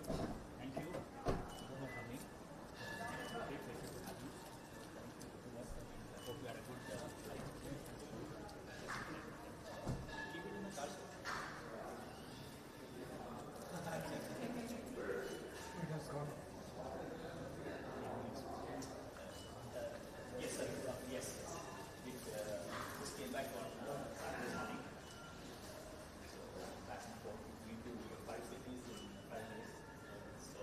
Thank you for coming. Great pleasure to have you. I hope you had a good flight. Keep it in the car. Yes, sir. Yes. It just came back on Saturday morning. So back and forth between 5 cities in 5 days. So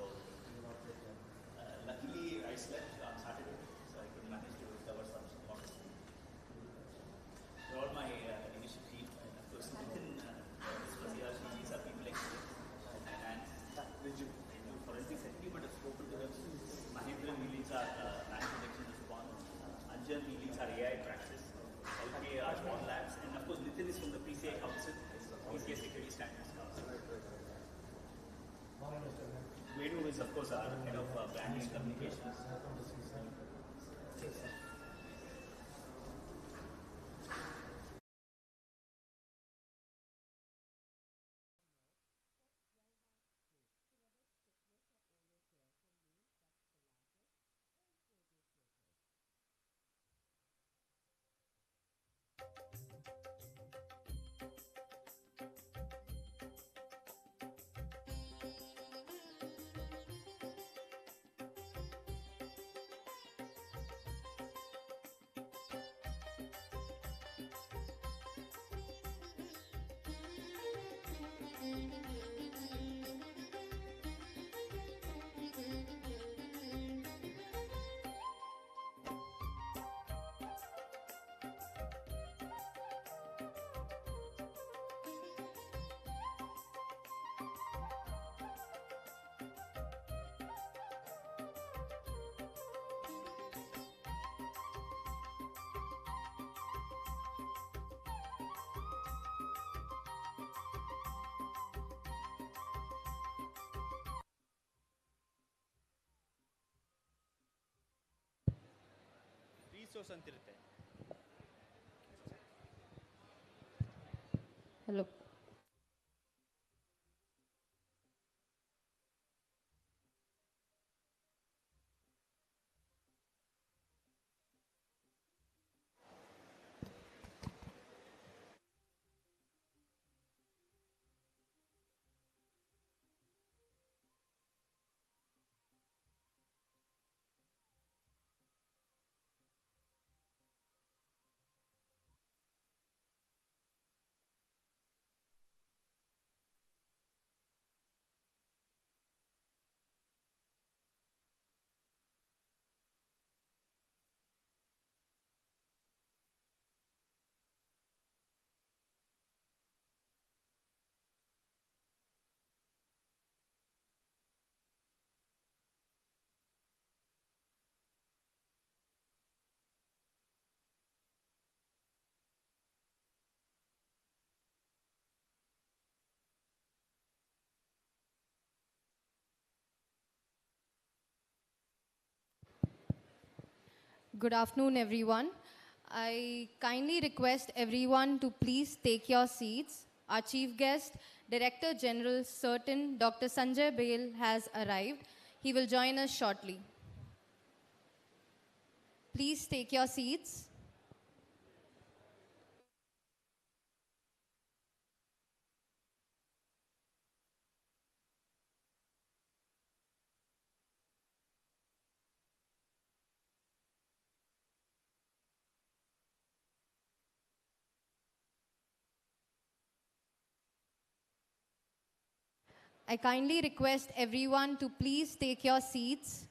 luckily I slept on Saturday, so I could manage to recover some more sleep. Throughout my initial team, and of course within this was here, these are people experts and Riju forensics team, but I've spoken to them. Mahindran leads our land detection response. Anjan leads our AI practice. LK are small labs, and of course Nitin is from the PCI Council, PCI Security Standards Council. Venu is of course our head of branding and communications. Resource ಅಂತಿರುತ್ತೆ. Hello. Good afternoon, everyone. I kindly request everyone to please take your seats. Our chief guest, Director General Certain Dr. Sanjay Bail has arrived. He will join us shortly. Please take your seats. I kindly request everyone to please take your seats.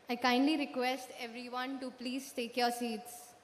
I kindly request everyone to please take your seats.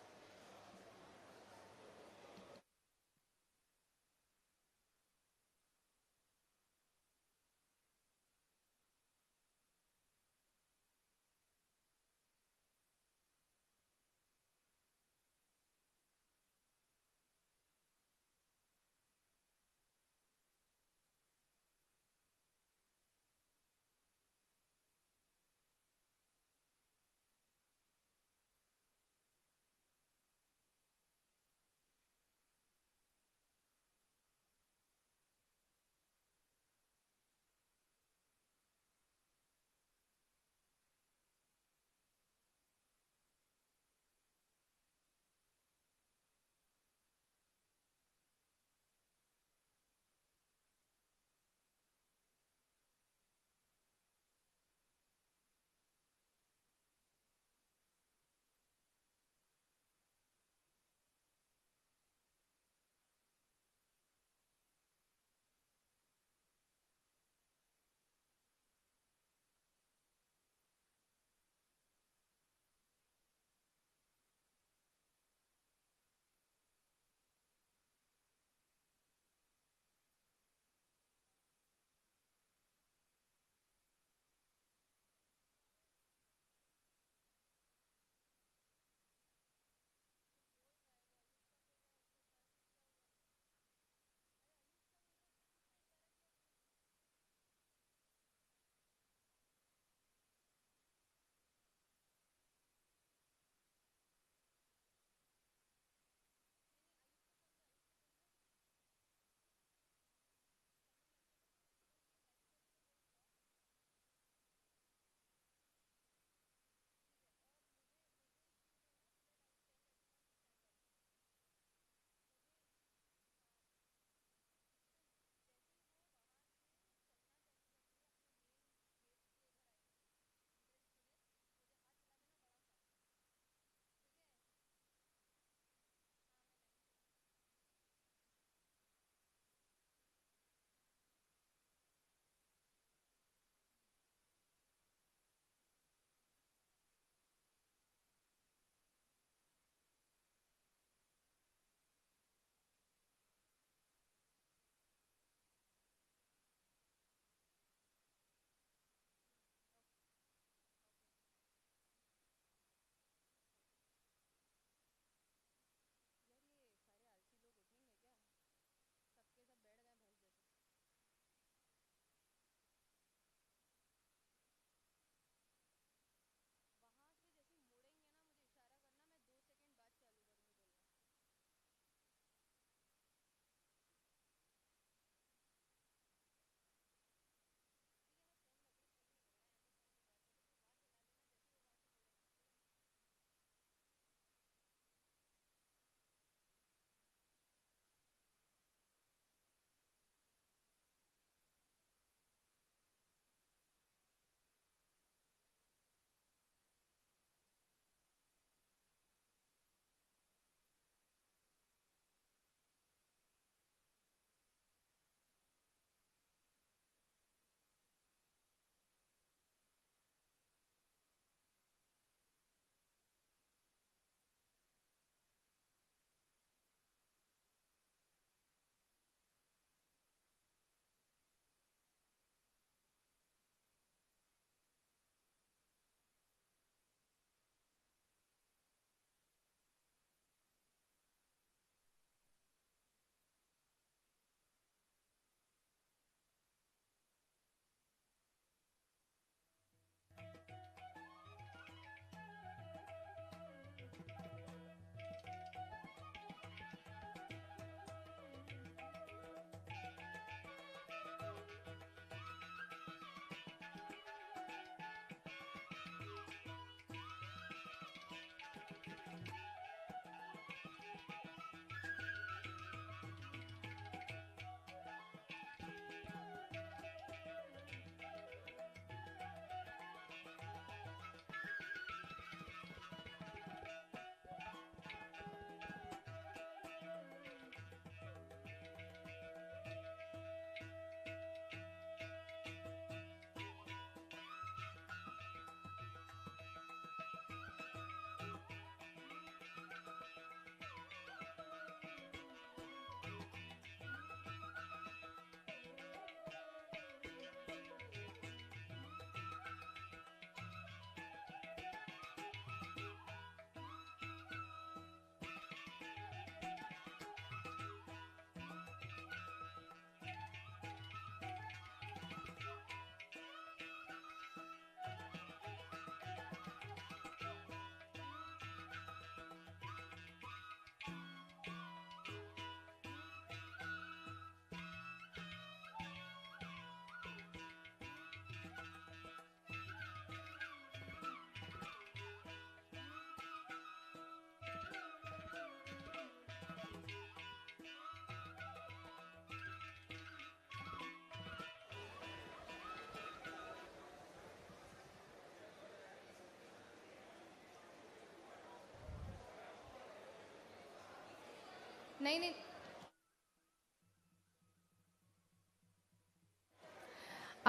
नहीं नहीं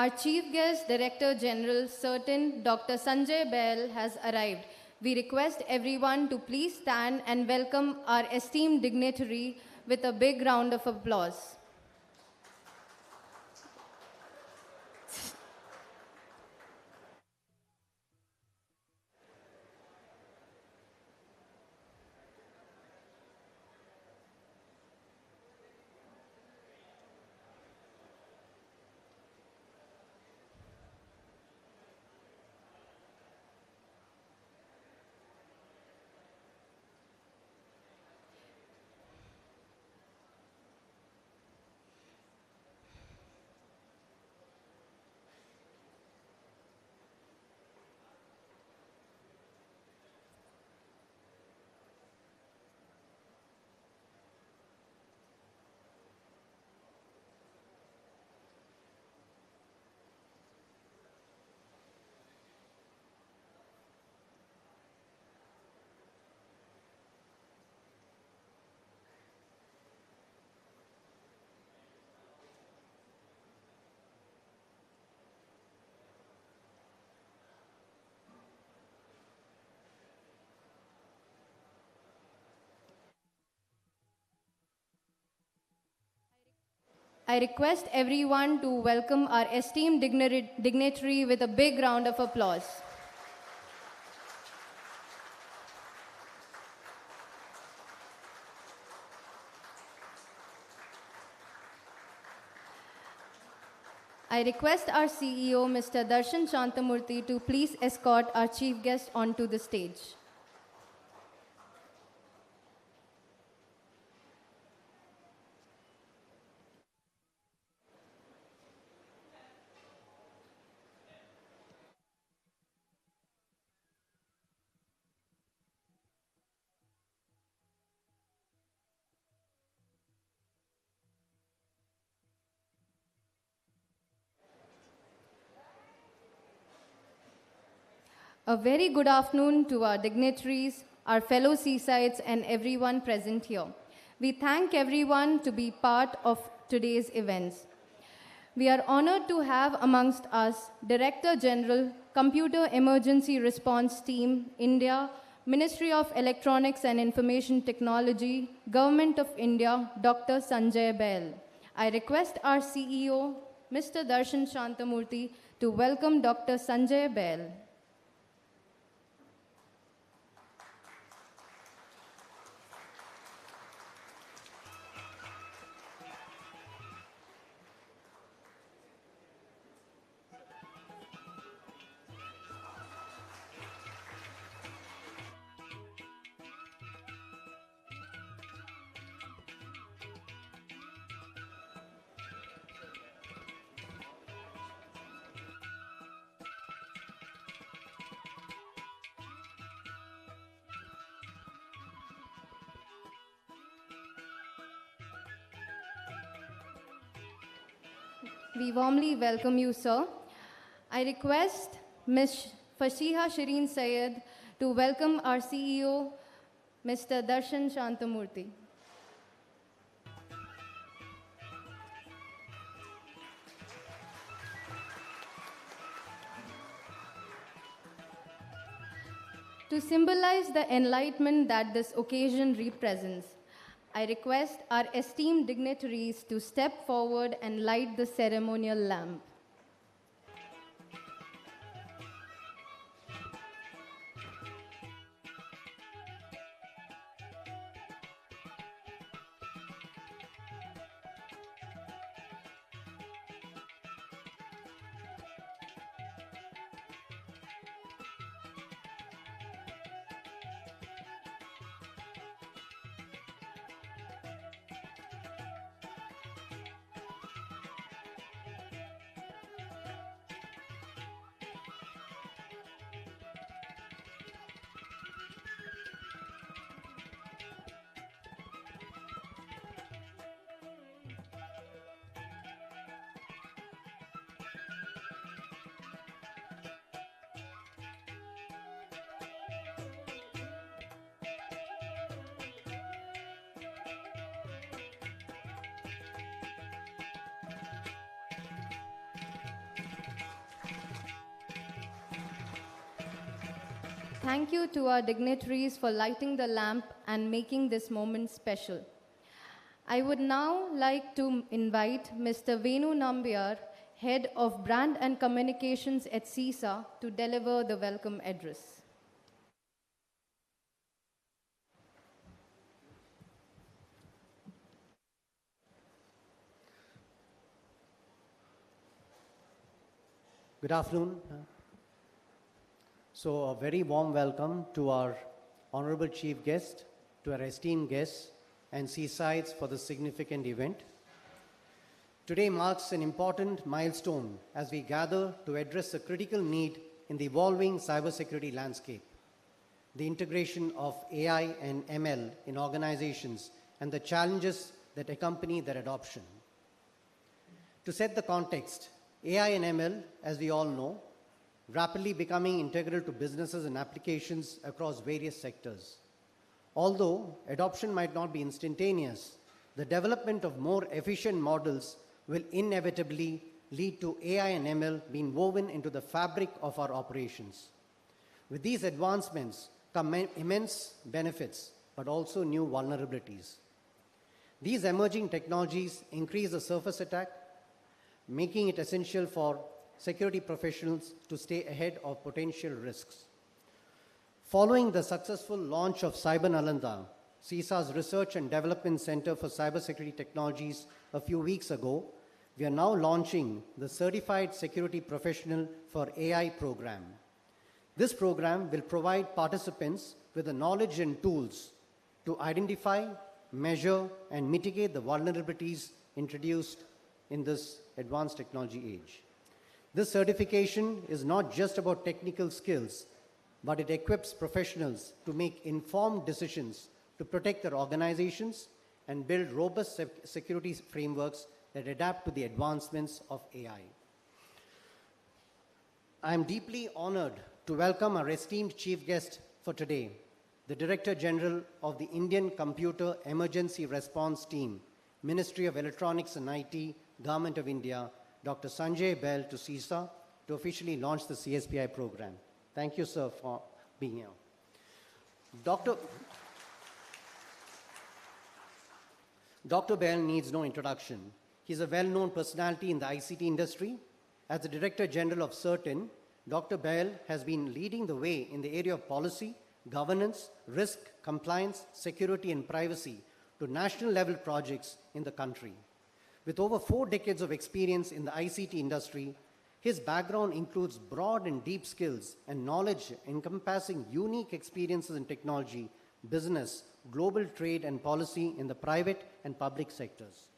Our Chief Guest, Director General, certain Dr. Sanjay Bail has arrived. We request everyone to please stand and welcome our esteemed dignitary with a big round of applause. I request everyone to welcome our esteemed dignitary with a big round of applause. I request our CEO, Mr. Darshan Shantamurthy, to please escort our chief guest onto the stage. A very good afternoon to our dignitaries, our fellow seasides, and everyone present here. We thank everyone to be part of today's events. We are honored to have amongst us Director General, Computer Emergency Response Team, India, Ministry of Electronics and Information Technology, Government of India, Dr. Sanjay Bail. I request our CEO, Mr. Darshan Shantamurthy, to welcome Dr. Sanjay Bail. We warmly welcome you, sir. I request Ms. Fashiha Shireen Sayed to welcome our CEO, Mr. Darshan Shantamurthy. To symbolize the enlightenment that this occasion represents, I request our esteemed dignitaries to step forward and light the ceremonial lamp. Thank you to our dignitaries for lighting the lamp and making this moment special. I would now like to invite Mr. Venu Nambiar, Head of Brand and Communications at CISA, to deliver the welcome address. Good afternoon. So a very warm welcome to our honorable chief guest, to our esteemed guests and seasides for this significant event. Today marks an important milestone as we gather to address a critical need in the evolving cybersecurity landscape, the integration of AI and ML in organizations and the challenges that accompany their adoption. To set the context, AI and ML, as we all know, rapidly becoming integral to businesses and applications across various sectors. Although adoption might not be instantaneous, the development of more efficient models will inevitably lead to AI and ML being woven into the fabric of our operations. With these advancements come immense benefits, but also new vulnerabilities. These emerging technologies increase the surface attack, making it essential for security professionals to stay ahead of potential risks. Following the successful launch of Cyber Nalanda, CISA's Research and Development Center for Cybersecurity Technologies a few weeks ago, we are now launching the Certified Security Professional for AI program. This program will provide participants with the knowledge and tools to identify, measure, and mitigate the vulnerabilities introduced in this advanced technology age. This certification is not just about technical skills, but it equips professionals to make informed decisions to protect their organizations and build robust security frameworks that adapt to the advancements of AI. I am deeply honored to welcome our esteemed chief guest for today, the Director General of the Indian Computer Emergency Response Team, Ministry of Electronics and IT, Government of India, Dr. Sanjay Bail, to CISA to officially launch the CSPAI program. Thank you, sir, for being here. Dr. Bail needs no introduction. He's a well-known personality in the ICT industry. As the Director General of CERTIN, Dr. Bail has been leading the way in the area of policy, governance, risk, compliance, security, and privacy to national-level projects in the country. With over 4 decades of experience in the ICT industry, his background includes broad and deep skills and knowledge encompassing unique experiences in technology, business, global trade, and policy in the private and public sectors.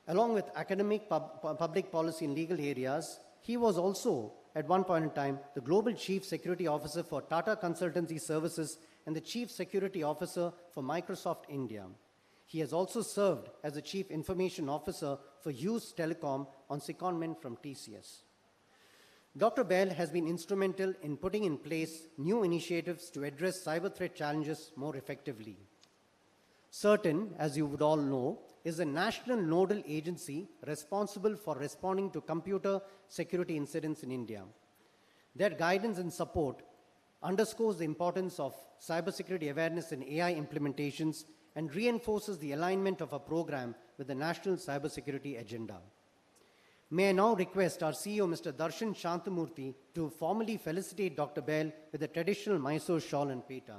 Along with academic, public policy, and legal areas, he was also, at one point in time, the Global Chief Security Officer for Tata Consultancy Services and the Chief Security Officer for Microsoft India. He has also served as the Chief Information Officer for Hughes Telecom on secondment from TCS. Dr. Bail has been instrumental in putting in place new initiatives to address cyber threat challenges more effectively. CERTIN, as you would all know, is a national nodal agency responsible for responding to computer security incidents in India. Their guidance and support underscores the importance of cybersecurity awareness in AI implementations and reinforces the alignment of our program with the national cybersecurity agenda. May I now request our CEO, Mr. Darshan Shantamurthy, to formally felicitate Dr. Bail with a traditional Mysore shawl and peta.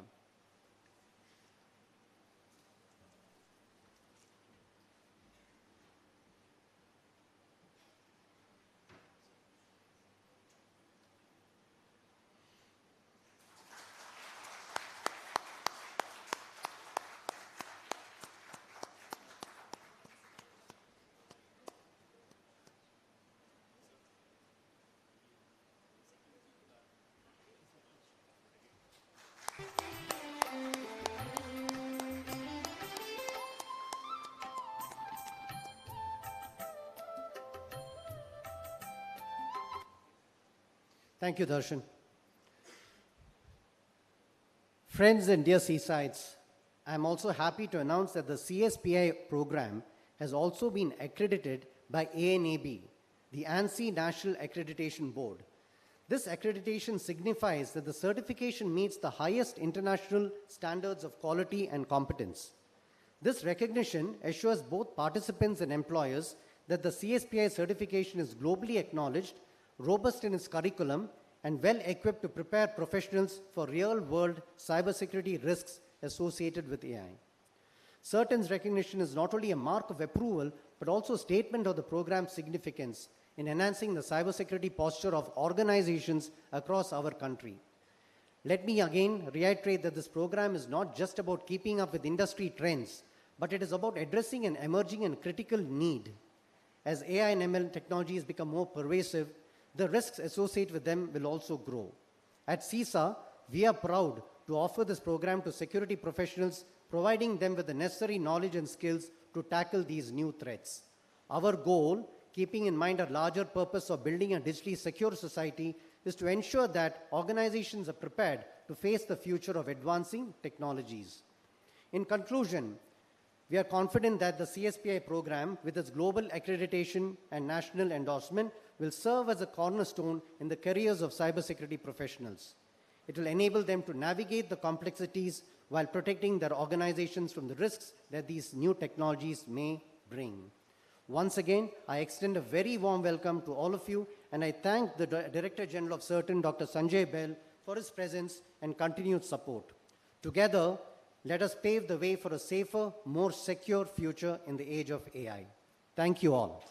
Thank you, Darshan. Friends and dear seasides, I am also happy to announce that the CSPAI program has also been accredited by ANAB, the ANSI National Accreditation Board. This accreditation signifies that the certification meets the highest international standards of quality and competence. This recognition assures both participants and employers that the CSPAI certification is globally acknowledged, robust in its curriculum, and well equipped to prepare professionals for real-world cybersecurity risks associated with AI. CERTIN's recognition is not only a mark of approval, but also a statement of the program's significance in enhancing the cybersecurity posture of organizations across our country. Let me again reiterate that this program is not just about keeping up with industry trends, but it is about addressing an emerging and critical need. As AI and ML technologies become more pervasive, the risks associated with them will also grow. At CISA, we are proud to offer this program to security professionals, providing them with the necessary knowledge and skills to tackle these new threats. Our goal, keeping in mind our larger purpose of building a digitally secure society, is to ensure that organizations are prepared to face the future of advancing technologies. In conclusion, we are confident that the CSPAI program, with its global accreditation and national endorsement, will serve as a cornerstone in the careers of cybersecurity professionals. It will enable them to navigate the complexities while protecting their organizations from the risks that these new technologies may bring. Once again, I extend a very warm welcome to all of you, and I thank the Director General of CERTIN, Dr. Sanjay Bail, for his presence and continued support. Together, let us pave the way for a safer, more secure future in the age of AI. Thank you all.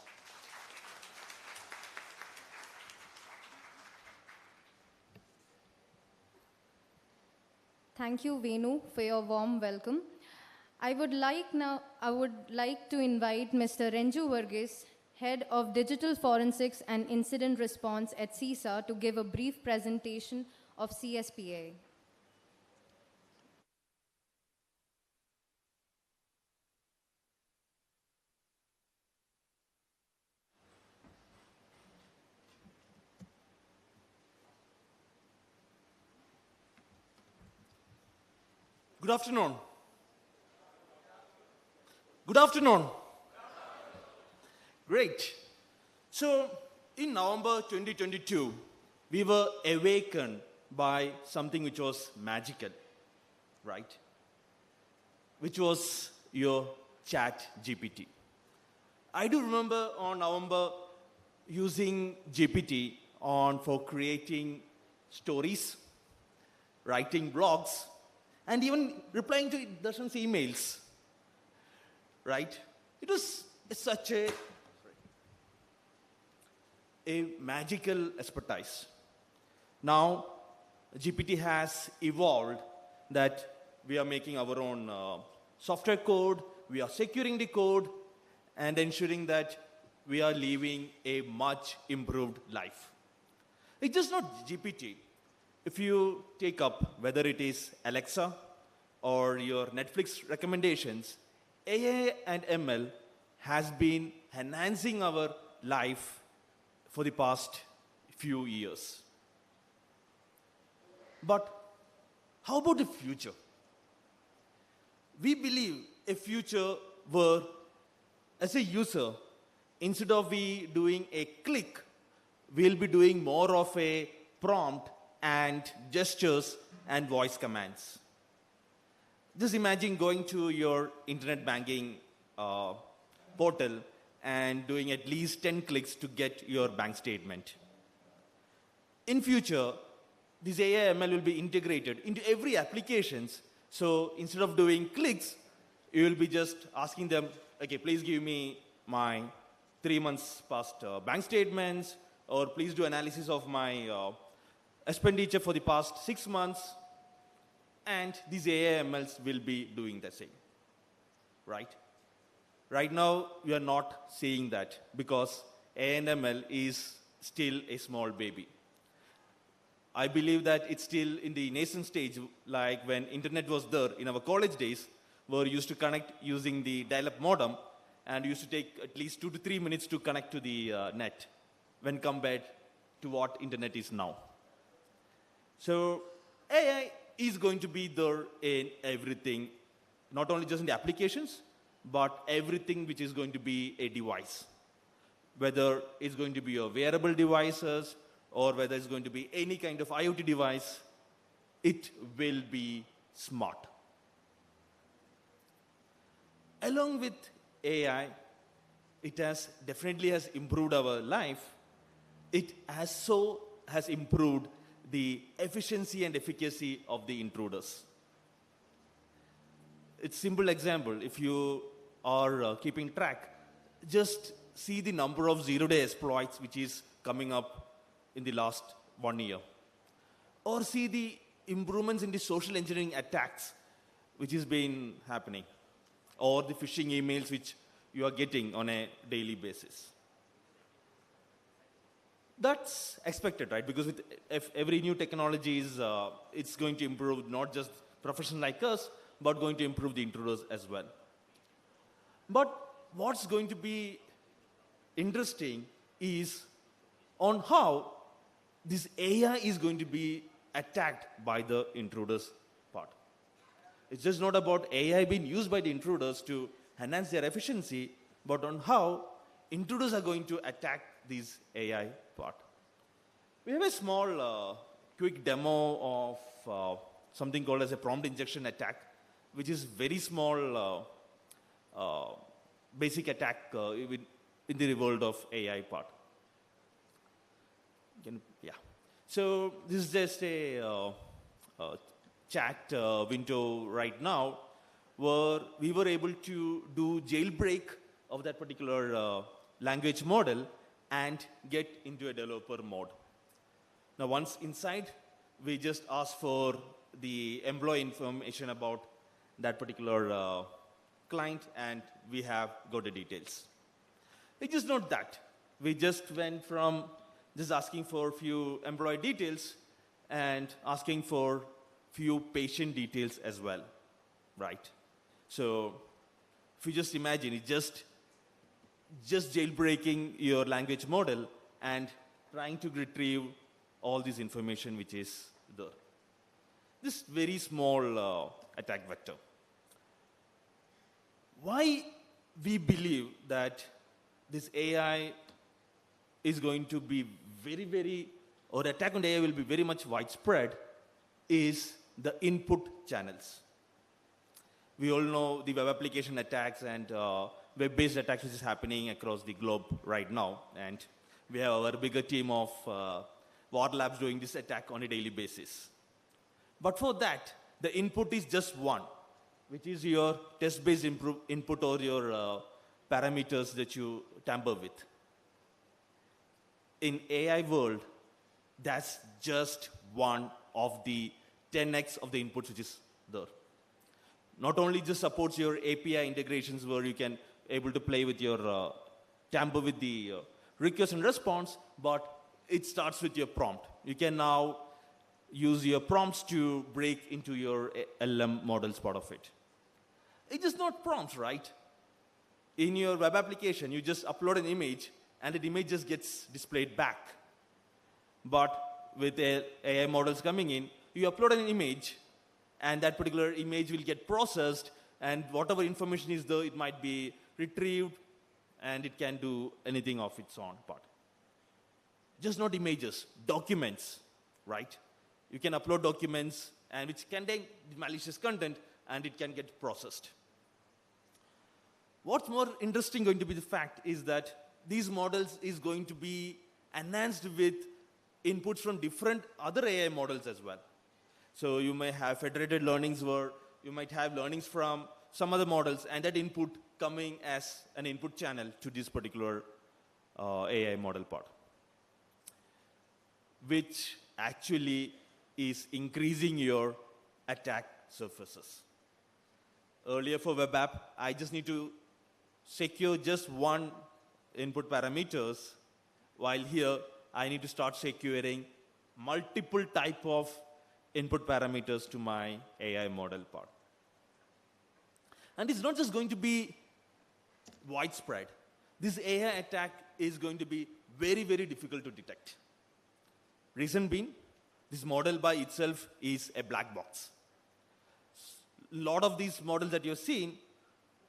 Thank you, Venu, for your warm welcome. I would like to invite Mr. Renju Varghese, Head of Digital Forensics and Incident Response at CISA, to give a brief presentation of CSPAI. Good afternoon. Good afternoon. Great. So, in November 2022, we were awakened by something which was magical, right? Which was your chat GPT. I do remember on November using GPT for creating stories, writing blogs, and even replying to Darshan's emails, right? It was such a magical expertise. Now, GPT has evolved that we are making our own software code, we are securing the code, and ensuring that we are living a much improved life. It's just not GPT. If you take up whether it is Alexa or your Netflix recommendations, AI and ML has been enhancing our life for the past few years. But how about the future? We believe a future where, as a user, instead of we doing a click, we'll be doing more of a prompt and gestures and voice commands. Just imagine going to your internet banking portal and doing at least 10 clicks to get your bank statement. In future, this AI ML will be integrated into every applications. So instead of doing clicks, you will be just asking them, okay, please give me my 3 months past bank statements, or please do analysis of my expenditure for the past 6 months, and these AI MLs will be doing the same, right? Right now, we are not seeing that because ANML is still a small baby. I believe that it's still in the nascent stage, like when internet was there in our college days, where we used to connect using the dial-up modem, and used to take at least 2 to 3 minutes to connect to the net when compared to what internet is now. So AI is going to be there in everything, not only just in the applications, but everything which is going to be a device. Whether it's going to be your wearable devices, or whether it's going to be any kind of IoT device, it will be smart. Along with AI, it has definitely improved our life. It has improved the efficiency and efficacy of the intruders. It's a simple example. If you are keeping track, just see the number of zero-day exploits which is coming up in the last 1 year. Or see the improvements in the social engineering attacks which has been happening. Or the phishing emails which you are getting on a daily basis. That's expected, right? Because with every new technology, it's going to improve not just professionals like us, but going to improve the intruders as well. But what's going to be interesting is on how this AI is going to be attacked by the intruders part. It's just not about AI being used by the intruders to enhance their efficiency, but on how intruders are going to attack this AI part. We have a small, quick demo of something called as a prompt injection attack, which is very small, basic attack in the world of AI part. Yeah. So this is just a chat window right now, where we were able to do jailbreak of that particular language model and get into a developer mode. Now, once inside, we just ask for the employee information about that particular client, and we have got the details. It's just not that. We just went from just asking for a few employee details and asking for few patient details as well, right? So if you just imagine, it's just jailbreaking your language model and trying to retrieve all this information which is there. This very small attack vector. Why we believe that this AI is going to be or attack on AI will be very much widespread is the input channels. We all know the web application attacks and web-based attacks which is happening across the globe right now. And we have our bigger team of war labs doing this attack on a daily basis. But for that, the input is just one, which is your test-based input or your parameters that you tamper with. In AI world, that's just one of the 10x of the inputs which is there. Not only just supports your API integrations where you can able to play with your tamper with the request and response, but it starts with your prompt. You can now use your prompts to break into your LM models part of it. It's just not prompts, right? In your web application, you just upload an image and the image just gets displayed back. But with AI models coming in, you upload an image and that particular image will get processed, and whatever information is there, it might be retrieved and it can do anything of its own part. Just not images, documents, right? You can upload documents and which contain malicious content and it can get processed. What's more interesting going to be the fact is that these models is going to be enhanced with inputs from different other AI models as well. So you may have federated learnings where you might have learnings from some other models and that input coming as an input channel to this particular AI model part, which actually is increasing your attack surfaces. Earlier for web app, I just need to secure just one input parameters, while here I need to start securing multiple type of input parameters to my AI model part. And it's not just going to be widespread. This AI attack is going to be very, very difficult to detect. Reason being, this model by itself is a black box. A lot of these models that you're seeing,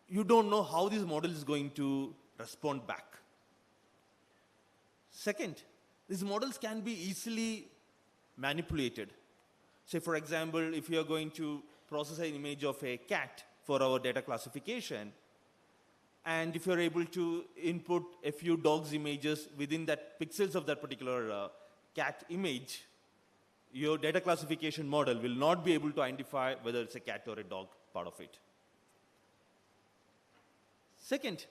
you don't know how this model is going to respond back. Second, these models can be easily manipulated. Say, for example, if you are going to process an image of a cat for our data classification, and if you're able to input a few dogs images within that pixels of that particular cat image, your data classification model will not be able to identify whether it's a cat or a dog part of it. Second,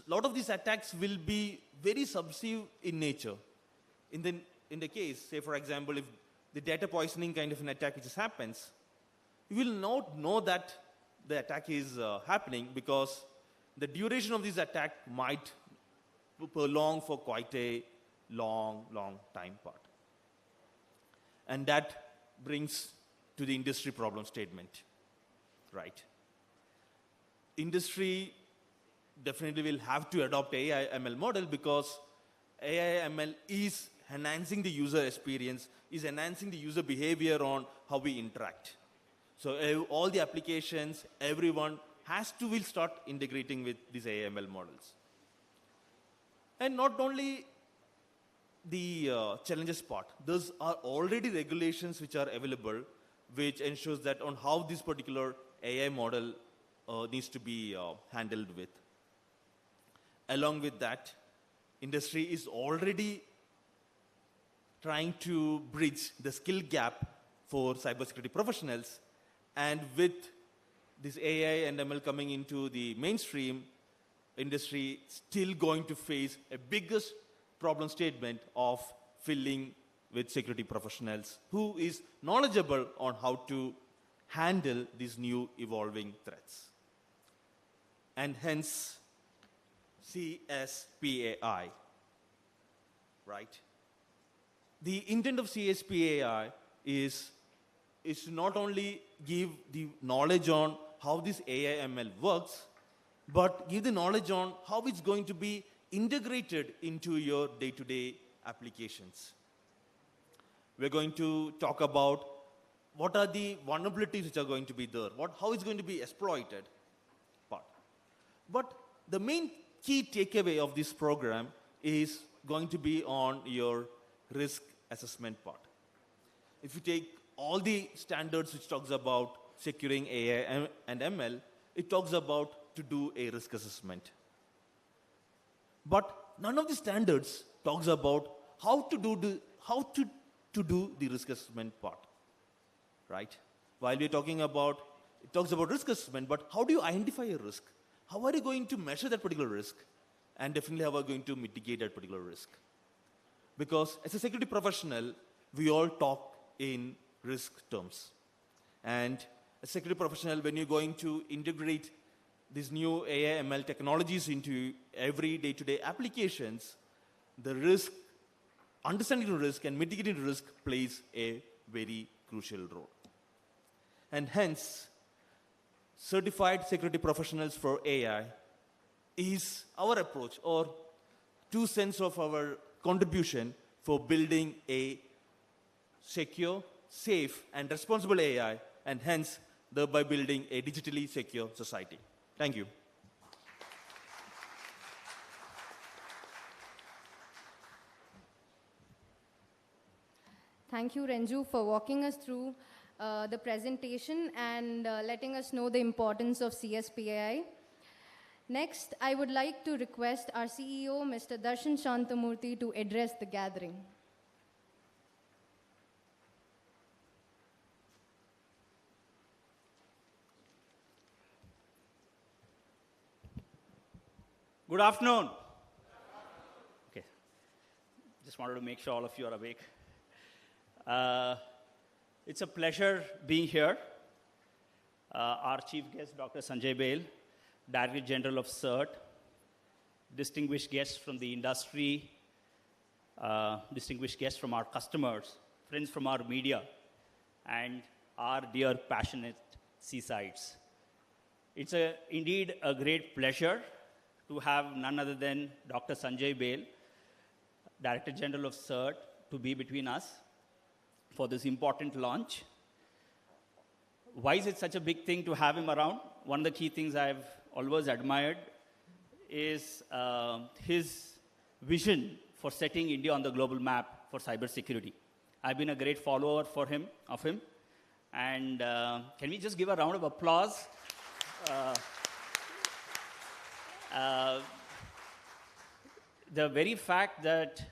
a lot of these attacks will be very subversive in nature. In the case, say for example, if the data poisoning kind of an attack which happens, you will not know that the attack is happening because the duration of this attack might prolong for quite a long time part. And that brings to the industry problem statement, right? Industry definitely will have to adopt AI/ML model because AI/ML is enhancing the user experience, is enhancing the user behavior on how we interact. So all the applications, everyone will start integrating with these AI/ML models. And not only the challenges part, those are already regulations which are available, which ensures that on how this particular AI model needs to be handled with. Along with that, industry is already trying to bridge the skill gap for cybersecurity professionals, and with this AI and ML coming into the mainstream, industry still going to face a biggest problem statement of filling with security professionals who is knowledgeable on how to handle these new evolving threats. And hence, CSPAI, right? The intent of CSPAI is to not only give the knowledge on how this AI/ML works, but give the knowledge on how it's going to be integrated into your day-to-day applications. We're going to talk about what are the vulnerabilities which are going to be there, how it's going to be exploited. But the main key takeaway of this program is going to be on your risk assessment part. If you take all the standards which talks about securing AI and ML, it talks about to do a risk assessment. But none of the standards talks about how to do the risk assessment part, right? While we're talking about, it talks about risk assessment, but how do you identify a risk? How are you going to measure that particular risk? And definitely how are you going to mitigate that particular risk? Because as a security professional, we all talk in risk terms. And as a security professional, when you're going to integrate these new AI/ML technologies into every day-to-day applications, the risk, understanding the risk and mitigating the risk plays a very crucial role. And hence, certified security professionals for AI is our approach or 2 cents of our contribution for building a secure, safe, and responsible AI, and hence thereby building a digitally secure society. Thank you. Thank you, Renju, for walking us through the presentation and letting us know the importance of CSPAI. Next, I would like to request our CEO, Mr. Darshan Shantamurthy, to address the gathering. Good afternoon. Okay. Just wanted to make sure all of you are awake. It's a pleasure being here. Our chief guest, Dr. Sanjay Bail, Director General of CERT, distinguished guests from the industry, distinguished guests from our customers, friends from our media, and our dear passionate seasides. It's indeed a great pleasure to have none other than Dr. Sanjay Bail, Director General of CERT, to be between us for this important launch. Why is it such a big thing to have him around? One of the key things I've always admired is his vision for setting India on the global map for cybersecurity. I've been a great follower of him. And can we just give a round of applause? The very fact that,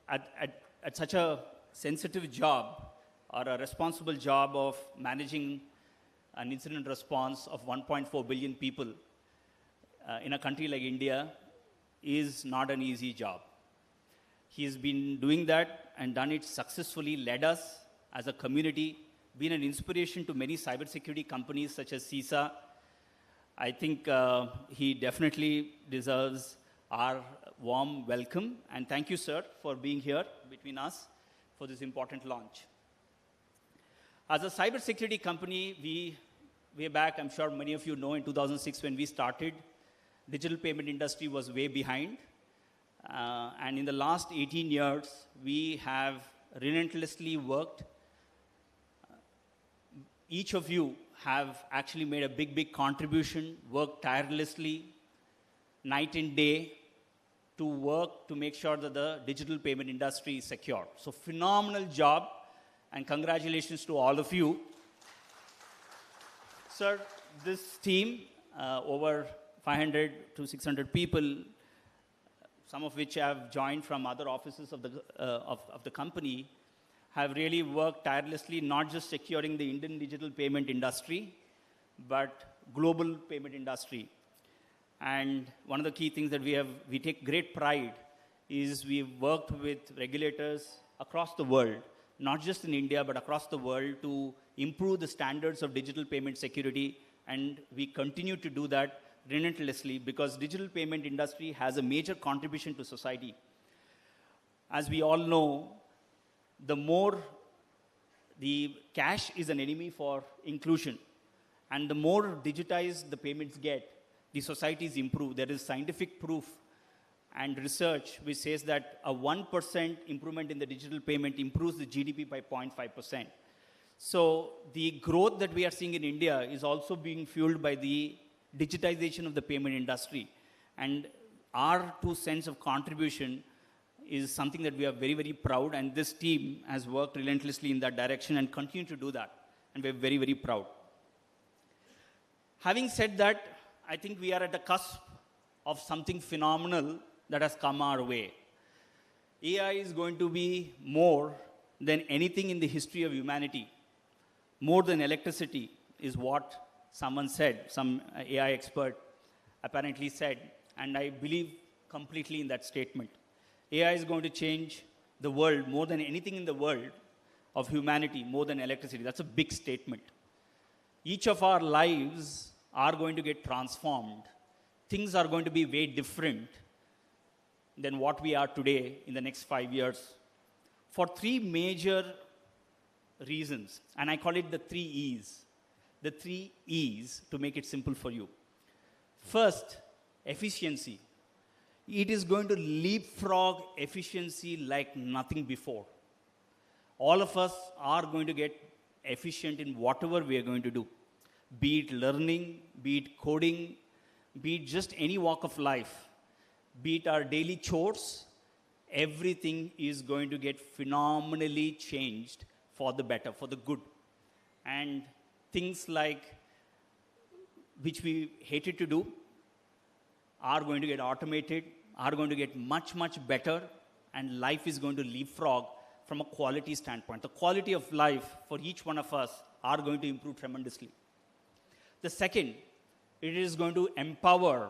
at such a sensitive job or a responsible job of managing an incident response of 1.4 billion people in a country like India is not an easy job. He's been doing that and done it successfully, led us as a community, been an inspiration to many cybersecurity companies such as CISA. I think he definitely deserves our warm welcome. And thank you, sir, for being here between us for this important launch. As a cybersecurity company, way back, I'm sure many of you know, in 2006 when we started, digital payment industry was way behind. And in the last 18 years, we have relentlessly worked. Each of you have actually made a big contribution, worked tirelessly, night and day, to work to make sure that the digital payment industry is secure. So phenomenal job, and congratulations to all of you. Sir, this team, over 500 to 600 people, some of which have joined from other offices of the company, have really worked tirelessly, not just securing the Indian digital payment industry, but global payment industry. And one of the key things that we take great pride is we've worked with regulators across the world, not just in India, but across the world, to improve the standards of digital payment security. And we continue to do that relentlessly because digital payment industry has a major contribution to society. As we all know, the more the cash is an enemy for inclusion, and the more digitized the payments get, the societies improve. There is scientific proof and research which says that a 1% improvement in the digital payment improves the GDP by 0.5%. So the growth that we are seeing in India is also being fueled by the digitization of the payment industry. And our 2 cents of contribution is something that we are very proud, and this team has worked relentlessly in that direction and continue to do that. And we're very proud. Having said that, I think we are at the cusp of something phenomenal that has come our way. AI is going to be more than anything in the history of humanity. More than electricity is what someone said, some AI expert apparently said, and I believe completely in that statement. AI is going to change the world more than anything in the world of humanity, more than electricity. That's a big statement. Each of our lives are going to get transformed. Things are going to be way different than what we are today in the next 5 years for 3 major reasons. And I call it the 3 E's. The 3 E's to make it simple for you. First, efficiency. It is going to leapfrog efficiency like nothing before. All of us are going to get efficient in whatever we are going to do. Be it learning, be it coding, be it just any walk of life, be it our daily chores, everything is going to get phenomenally changed for the better, for the good. And things like, which we hated to do, are going to get automated, are going to get much better, and life is going to leapfrog from a quality standpoint. The quality of life for each one of us are going to improve tremendously. The second, it is going to empower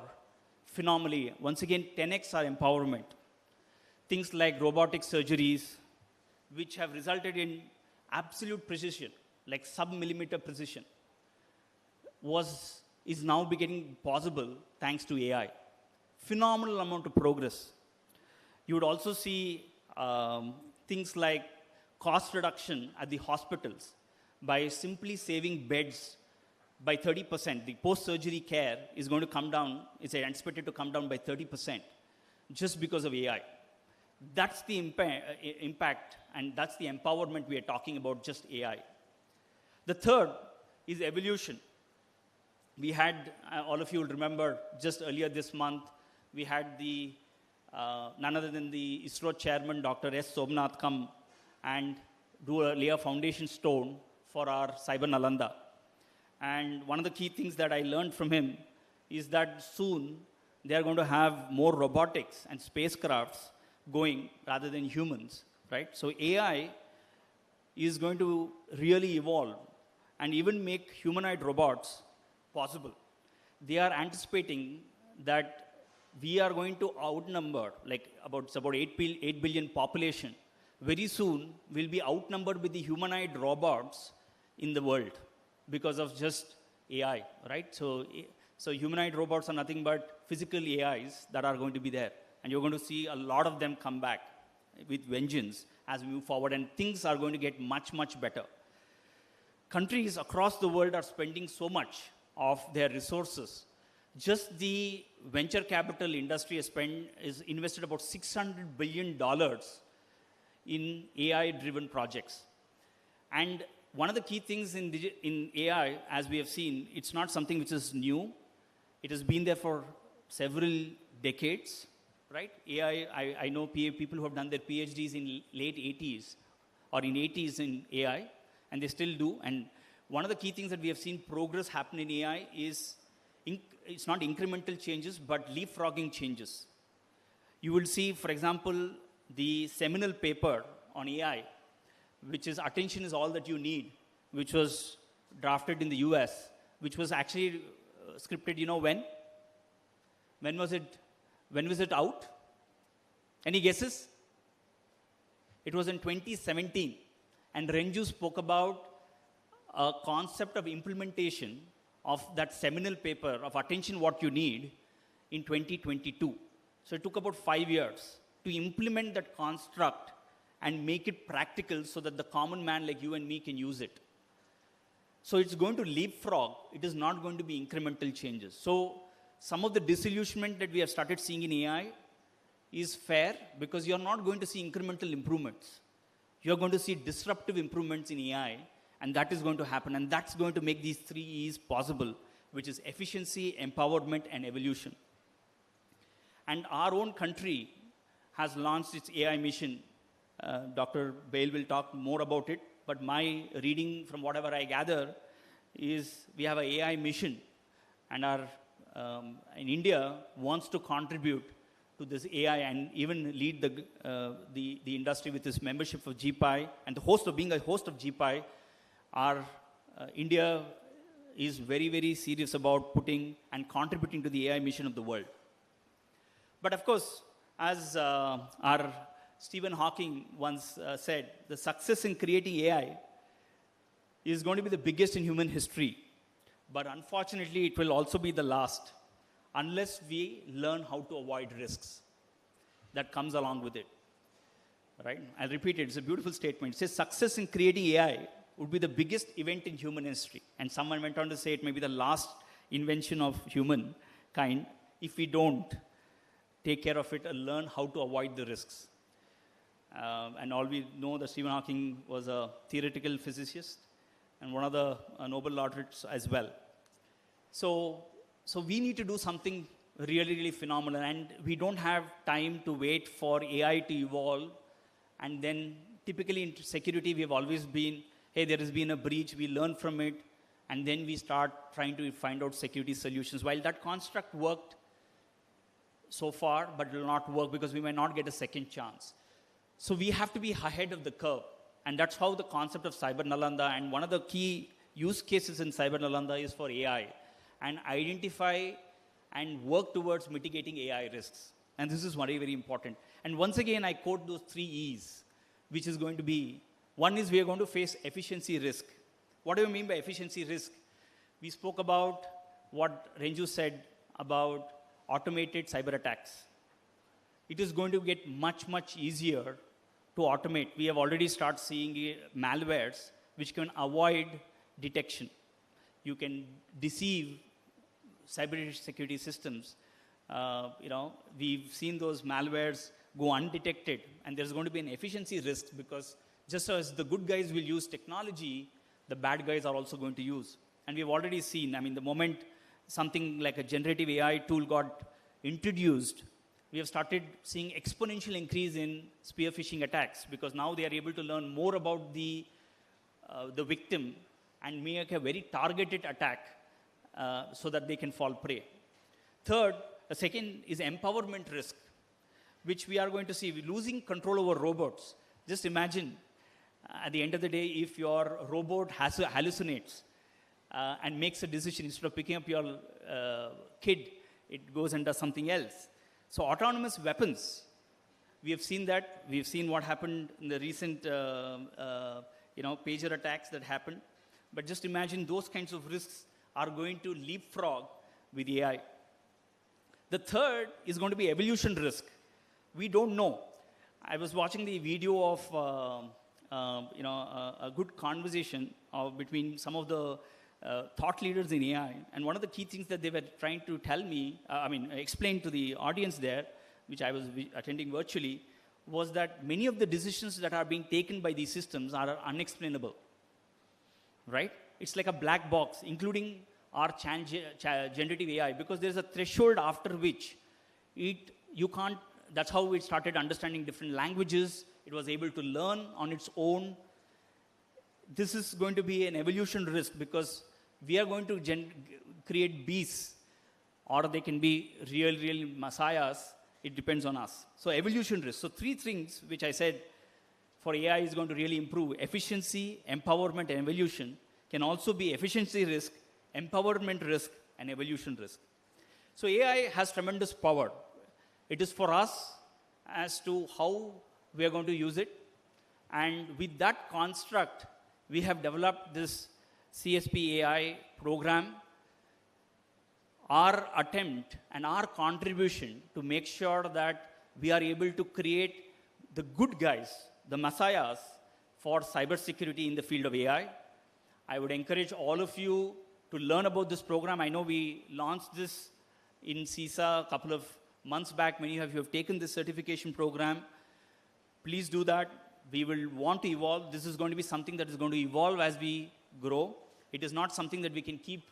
phenomenally. Once again, 10x our empowerment. Things like robotic surgeries, which have resulted in absolute precision, like sub-millimeter precision, is now becoming possible thanks to AI. Phenomenal amount of progress. You would also see things like cost reduction at the hospitals by simply saving beds by 30%. The post-surgery care is going to come down, it's anticipated to come down by 30% just because of AI. That's the impact, and that's the empowerment we are talking about, just AI. The third is evolution. We had, all of you will remember, just earlier this month, we had the none other than the ISRO chairman, Dr. S. Somnath, come and lay a foundation stone for our Cyber Nalanda. And one of the key things that I learned from him is that soon they are going to have more robotics and spacecrafts going rather than humans, right? So AI is going to really evolve and even make humanoid robots possible. They are anticipating that we are going to outnumber, like about 8 billion population. Very soon, we'll be outnumbered with the humanoid robots in the world because of just AI, right? So humanoid robots are nothing but physical AIs that are going to be there. And you're going to see a lot of them come back with vengeance as we move forward, and things are going to get much, much better. Countries across the world are spending so much of their resources. Just the venture capital industry is invested about $600 billion in AI-driven projects. And one of the key things in AI, as we have seen, it's not something which is new. It has been there for several decades, right? AI, I know people who have done their PhDs in late 80s or in 80s in AI, and they still do. And one of the key things that we have seen progress happen in AI is, it's not incremental changes, but leapfrogging changes. You will see, for example, the seminal paper on AI, which is Attention is All That You Need, which was drafted in the US, which was actually scripted, you know when? When was it out? Any guesses? It was in 2017. And Renju spoke about a concept of implementation of that seminal paper of Attention What You Need in 2022. So it took about 5 years to implement that construct and make it practical so that the common man like you and me can use it. So it's going to leapfrog. It is not going to be incremental changes. So some of the disillusionment that we have started seeing in AI is fair because you're not going to see incremental improvements. You're going to see disruptive improvements in AI, and that is going to happen. And that's going to make these 3 E's possible, which is efficiency, empowerment, and evolution. And our own country has launched its AI mission. Dr. Bale will talk more about it, but my reading from whatever I gather is we have an AI mission, and our in India wants to contribute to this AI and even lead the industry with this membership of CSPAI and being a host of CSPAI. Our India is very, very serious about putting and contributing to the AI mission of the world. But of course, as our Stephen Hawking once said, the success in creating AI is going to be the biggest in human history. But unfortunately, it will also be the last, unless we learn how to avoid risks that comes along with it. Right? I'll repeat it. It's a beautiful statement. It says success in creating AI would be the biggest event in human history. And someone went on to say it may be the last invention of humankind if we don't take care of it and learn how to avoid the risks. And all we know that Stephen Hawking was a theoretical physicist and one of the Nobel laureates as well. So we need to do something really, really phenomenal, and we don't have time to wait for AI to evolve. And then typically in security, we have always been, hey, there has been a breach, we learn from it, and then we start trying to find out security solutions. While that construct worked so far, but it will not work because we may not get a second chance. So we have to be ahead of the curve. And that's how the concept of Cyber Nalanda, and one of the key use cases in Cyber Nalanda is for AI, and identify and work towards mitigating AI risks. And this is very, very important. And once again, I quote those 3 E's, which is going to be, one is we are going to face efficiency risk. What do you mean by efficiency risk? We spoke about what Renju said about automated cyber attacks. It is going to get much, much easier to automate. We have already started seeing malwares which can avoid detection. You can deceive cyber security systems. We've seen those malwares go undetected, and there's going to be an efficiency risk because just as the good guys will use technology, the bad guys are also going to use. And we've already seen, the moment something like a generative AI tool got introduced, we have started seeing exponential increase in spear phishing attacks because now they are able to learn more about the victim and make a very targeted attack so that they can fall prey. Third, the second is empowerment risk, which we are going to see. We're losing control over robots. Just imagine, at the end of the day, if your robot hallucinates and makes a decision, instead of picking up your kid, it goes and does something else. So autonomous weapons, we have seen that. We've seen what happened in the recent pager attacks that happened. But just imagine those kinds of risks are going to leapfrog with AI. The third is going to be evolution risk. We don't know. I was watching the video of a good conversation between some of the thought leaders in AI. And one of the key things that they were trying to tell me, explain to the audience there, which I was attending virtually, was that many of the decisions that are being taken by these systems are unexplainable, right? It's like a black box, including our generative AI, because there's a threshold after which you can't, that's how it started understanding different languages. It was able to learn on its own. This is going to be an evolution risk because we are going to create beasts, or they can be real messiahs. It depends on us. So evolution risk. So three things which I said for AI is going to really improve: efficiency, empowerment, and evolution. Can also be efficiency risk, empowerment risk, and evolution risk. So AI has tremendous power. It is for us as to how we are going to use it. And with that construct, we have developed this CSPAI program. Our attempt and our contribution to make sure that we are able to create the good guys, the messiahs for cybersecurity in the field of AI. I would encourage all of you to learn about this program. I know we launched this in CISA a couple of months back. Many of you have taken this certification program. Please do that. We will want to evolve. This is going to be something that is going to evolve as we grow. It is not something that we can keep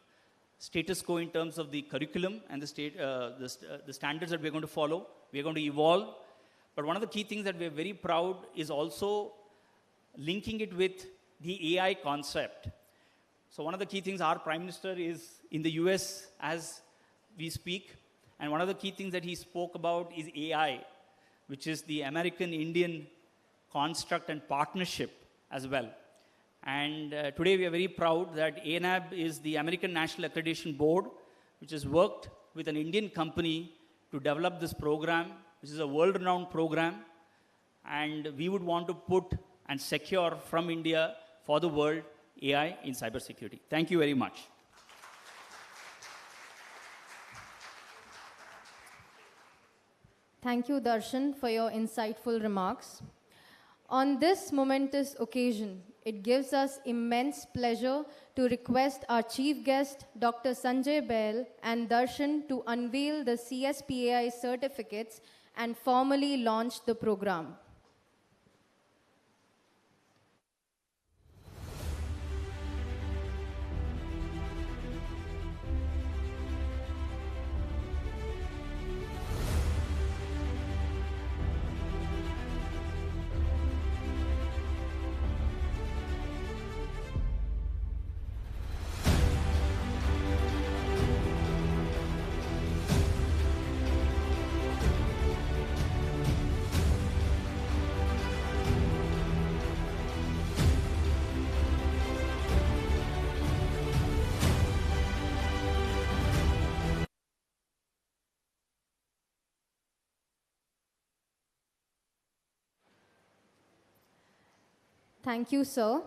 status quo in terms of the curriculum and the standards that we're going to follow. We're going to evolve. But one of the key things that we're very proud is also linking it with the AI concept. So one of the key things, our Prime Minister is in the US as we speak. And one of the key things that he spoke about is AI, which is the American-Indian construct and partnership as well. And today we are very proud that ANAB is the American National Accreditation Board, which has worked with an Indian company to develop this program, which is a world-renowned program. And we would want to put and secure from India for the world AI in cybersecurity. Thank you very much. Thank you, Darshan, for your insightful remarks. On this momentous occasion, it gives us immense pleasure to request our chief guest, Dr. Sanjay Bail and Darshan, to unveil the CSPAI certificates and formally launch the program. Thank you, sir.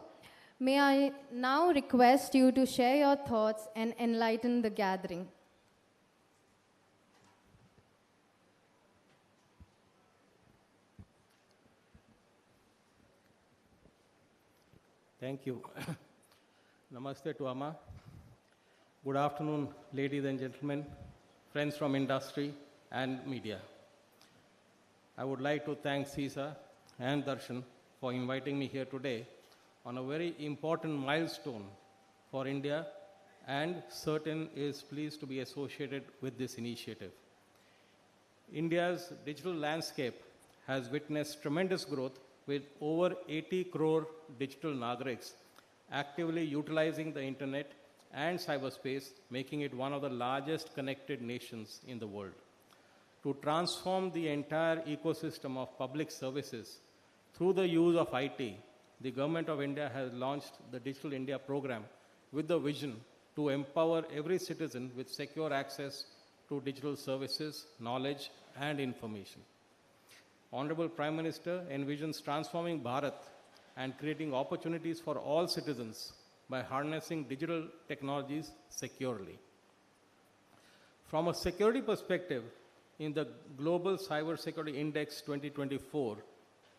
May I now request you to share your thoughts and enlighten the gathering. Thank you. Namaste to Amma. Good afternoon, ladies and gentlemen, friends from industry and media. I would like to thank CISA and Darshan for inviting me here today on a very important milestone for India, and CERTIN is pleased to be associated with this initiative. India's digital landscape has witnessed tremendous growth with over 80 crore digital Nagariks actively utilizing the internet and cyberspace, making it one of the largest connected nations in the world. To transform the entire ecosystem of public services through the use of IT, the Government of India has launched the Digital India program with the vision to empower every citizen with secure access to digital services, knowledge, and information. Honorable Prime Minister envisions transforming Bharat and creating opportunities for all citizens by harnessing digital technologies securely. From a security perspective, in the Global Cybersecurity Index 2024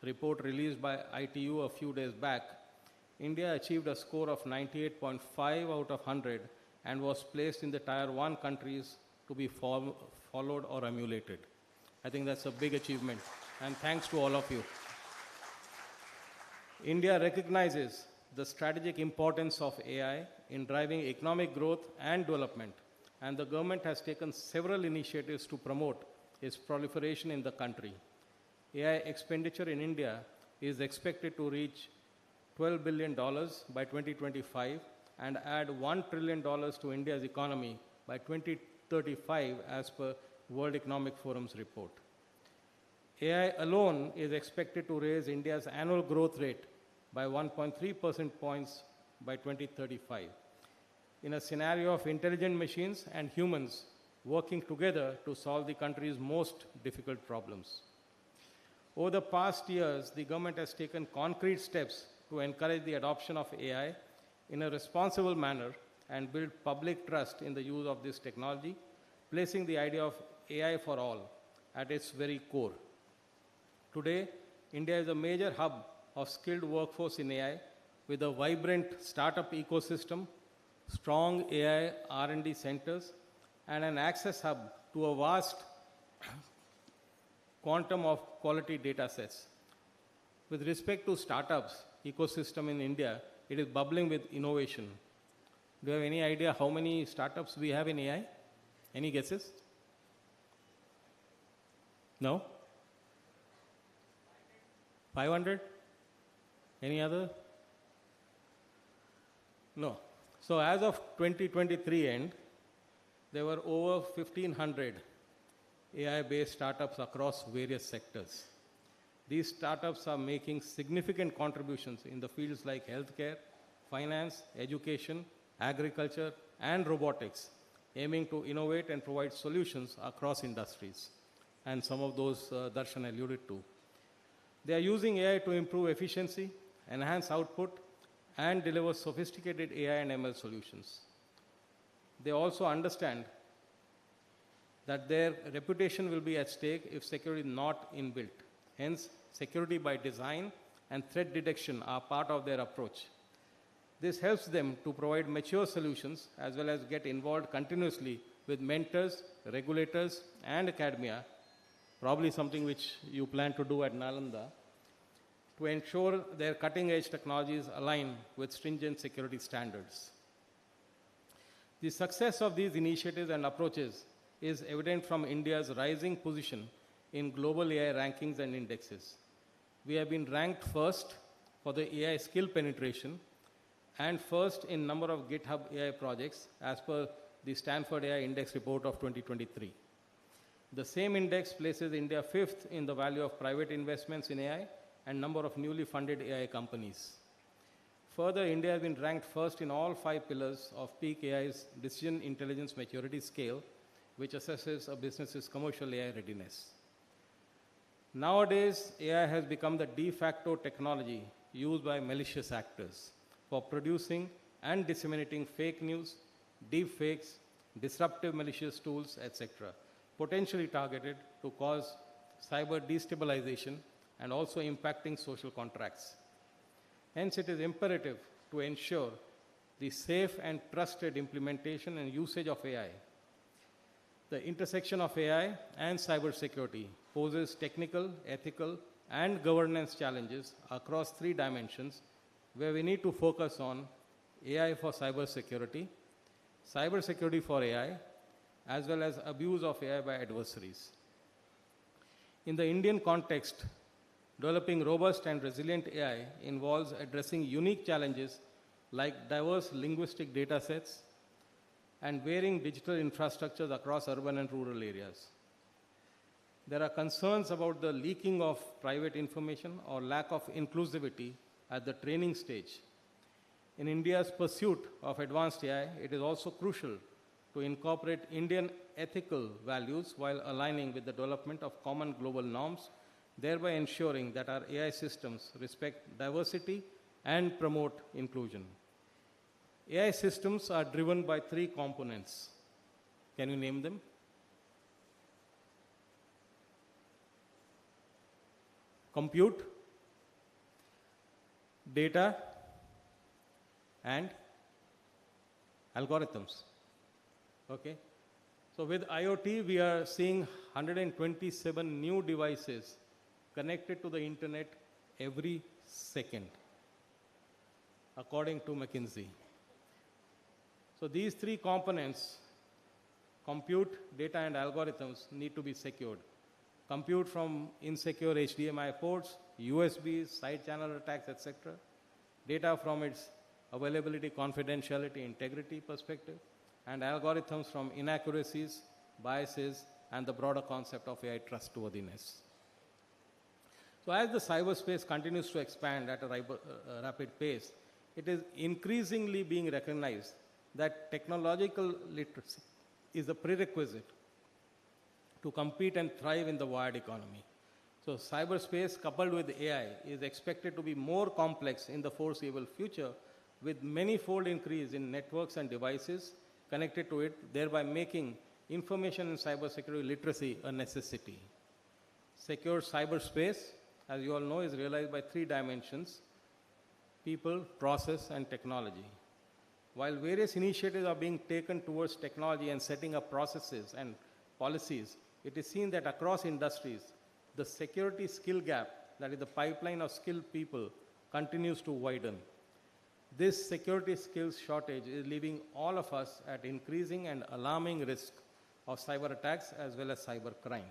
report released by ITU a few days back, India achieved a score of 98.5 out of 100 and was placed in the Tier 1 countries to be followed or emulated. I think that's a big achievement, and thanks to all of you. India recognizes the strategic importance of AI in driving economic growth and development, and the government has taken several initiatives to promote its proliferation in the country. AI expenditure in India is expected to reach $12 billion by 2025 and add $1 trillion to India's economy by 2035 as per World Economic Forum's report. AI alone is expected to raise India's annual growth rate by 1.3 percentage points by 2035 in a scenario of intelligent machines and humans working together to solve the country's most difficult problems. Over the past years, the government has taken concrete steps to encourage the adoption of AI in a responsible manner and build public trust in the use of this technology, placing the idea of AI for all at its very core. Today, India is a major hub of skilled workforce in AI with a vibrant startup ecosystem, strong AI R&D centers, and an access hub to a vast quantum of quality data sets. With respect to startups ecosystem in India, it is bubbling with innovation. Do you have any idea how many startups we have in AI? Any guesses? No? 500? Any other? No. So as of 2023 end, there were over 1,500 AI-based startups across various sectors. These startups are making significant contributions in the fields like healthcare, finance, education, agriculture, and robotics, aiming to innovate and provide solutions across industries. And some of those Darshan alluded to. They are using AI to improve efficiency, enhance output, and deliver sophisticated AI and ML solutions. They also understand that their reputation will be at stake if security is not inbuilt. Hence, security by design and threat detection are part of their approach. This helps them to provide mature solutions as well as get involved continuously with mentors, regulators, and academia, probably something which you plan to do at Nalanda, to ensure their cutting-edge technologies align with stringent security standards. The success of these initiatives and approaches is evident from India's rising position in global AI rankings and indexes. We have been ranked first for the AI skill penetration and first in number of GitHub AI projects as per the Stanford AI Index report of 2023. The same index places India fifth in the value of private investments in AI and number of newly funded AI companies. Further, India has been ranked first in all 5 pillars of Peak AI's Decision Intelligence Maturity Scale, which assesses a business's commercial AI readiness. Nowadays, AI has become the de facto technology used by malicious actors for producing and disseminating fake news, deep fakes, disruptive malicious tools, etc., potentially targeted to cause cyber destabilization and also impacting social contracts. Hence, it is imperative to ensure the safe and trusted implementation and usage of AI. The intersection of AI and cybersecurity poses technical, ethical, and governance challenges across 3 dimensions where we need to focus on AI for cybersecurity, cybersecurity for AI, as well as abuse of AI by adversaries. In the Indian context, developing robust and resilient AI involves addressing unique challenges like diverse linguistic data sets and varying digital infrastructures across urban and rural areas. There are concerns about the leaking of private information or lack of inclusivity at the training stage. In India's pursuit of advanced AI, it is also crucial to incorporate Indian ethical values while aligning with the development of common global norms, thereby ensuring that our AI systems respect diversity and promote inclusion. AI systems are driven by three components. Can you name them? Compute, data, and algorithms. Okay? So with IoT, we are seeing 127 new devices connected to the internet every second, according to McKinsey. So these three components, compute, data, and algorithms, need to be secured. Compute from insecure HDMI ports, USBs, side channel attacks, etc. Data from its availability, confidentiality, integrity perspective, and algorithms from inaccuracies, biases, and the broader concept of AI trustworthiness. So as the cyberspace continues to expand at a rapid pace, it is increasingly being recognized that technological literacy is a prerequisite to compete and thrive in the wired economy. So cyberspace coupled with AI is expected to be more complex in the foreseeable future, with many-fold increase in networks and devices connected to it, thereby making information and cybersecurity literacy a necessity. Secure cyberspace, as you all know, is realized by three dimensions: people, process, and technology. While various initiatives are being taken towards technology and setting up processes and policies, it is seen that across industries, the security skill gap, that is the pipeline of skilled people, continues to widen. This security skills shortage is leaving all of us at increasing and alarming risk of cyber attacks as well as cyber crime.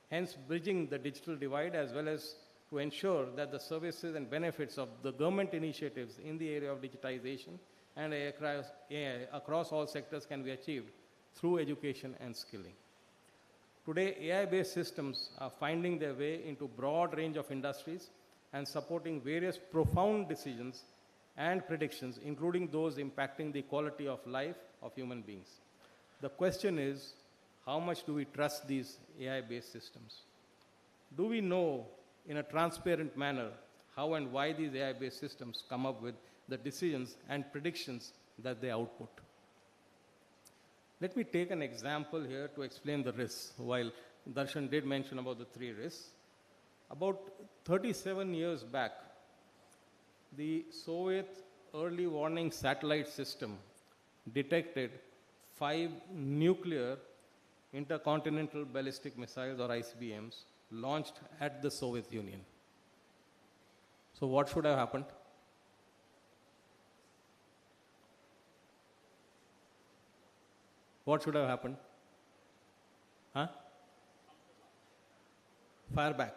Hence, bridging the digital divide as well as to ensure that the services and benefits of the government initiatives in the area of digitization and AI across all sectors can be achieved through education and skilling. Today, AI-based systems are finding their way into a broad range of industries and supporting various profound decisions and predictions, including those impacting the quality of life of human beings. The question is, how much do we trust these AI-based systems? Do we know in a transparent manner how and why these AI-based systems come up with the decisions and predictions that they output? Let me take an example here to explain the risks, while Darshan did mention about the three risks. About 37 years back, the Soviet early warning satellite system detected 5 nuclear intercontinental ballistic missiles, or ICBMs, launched at the Soviet Union. So what should have happened? What should have happened? Huh? Fire back.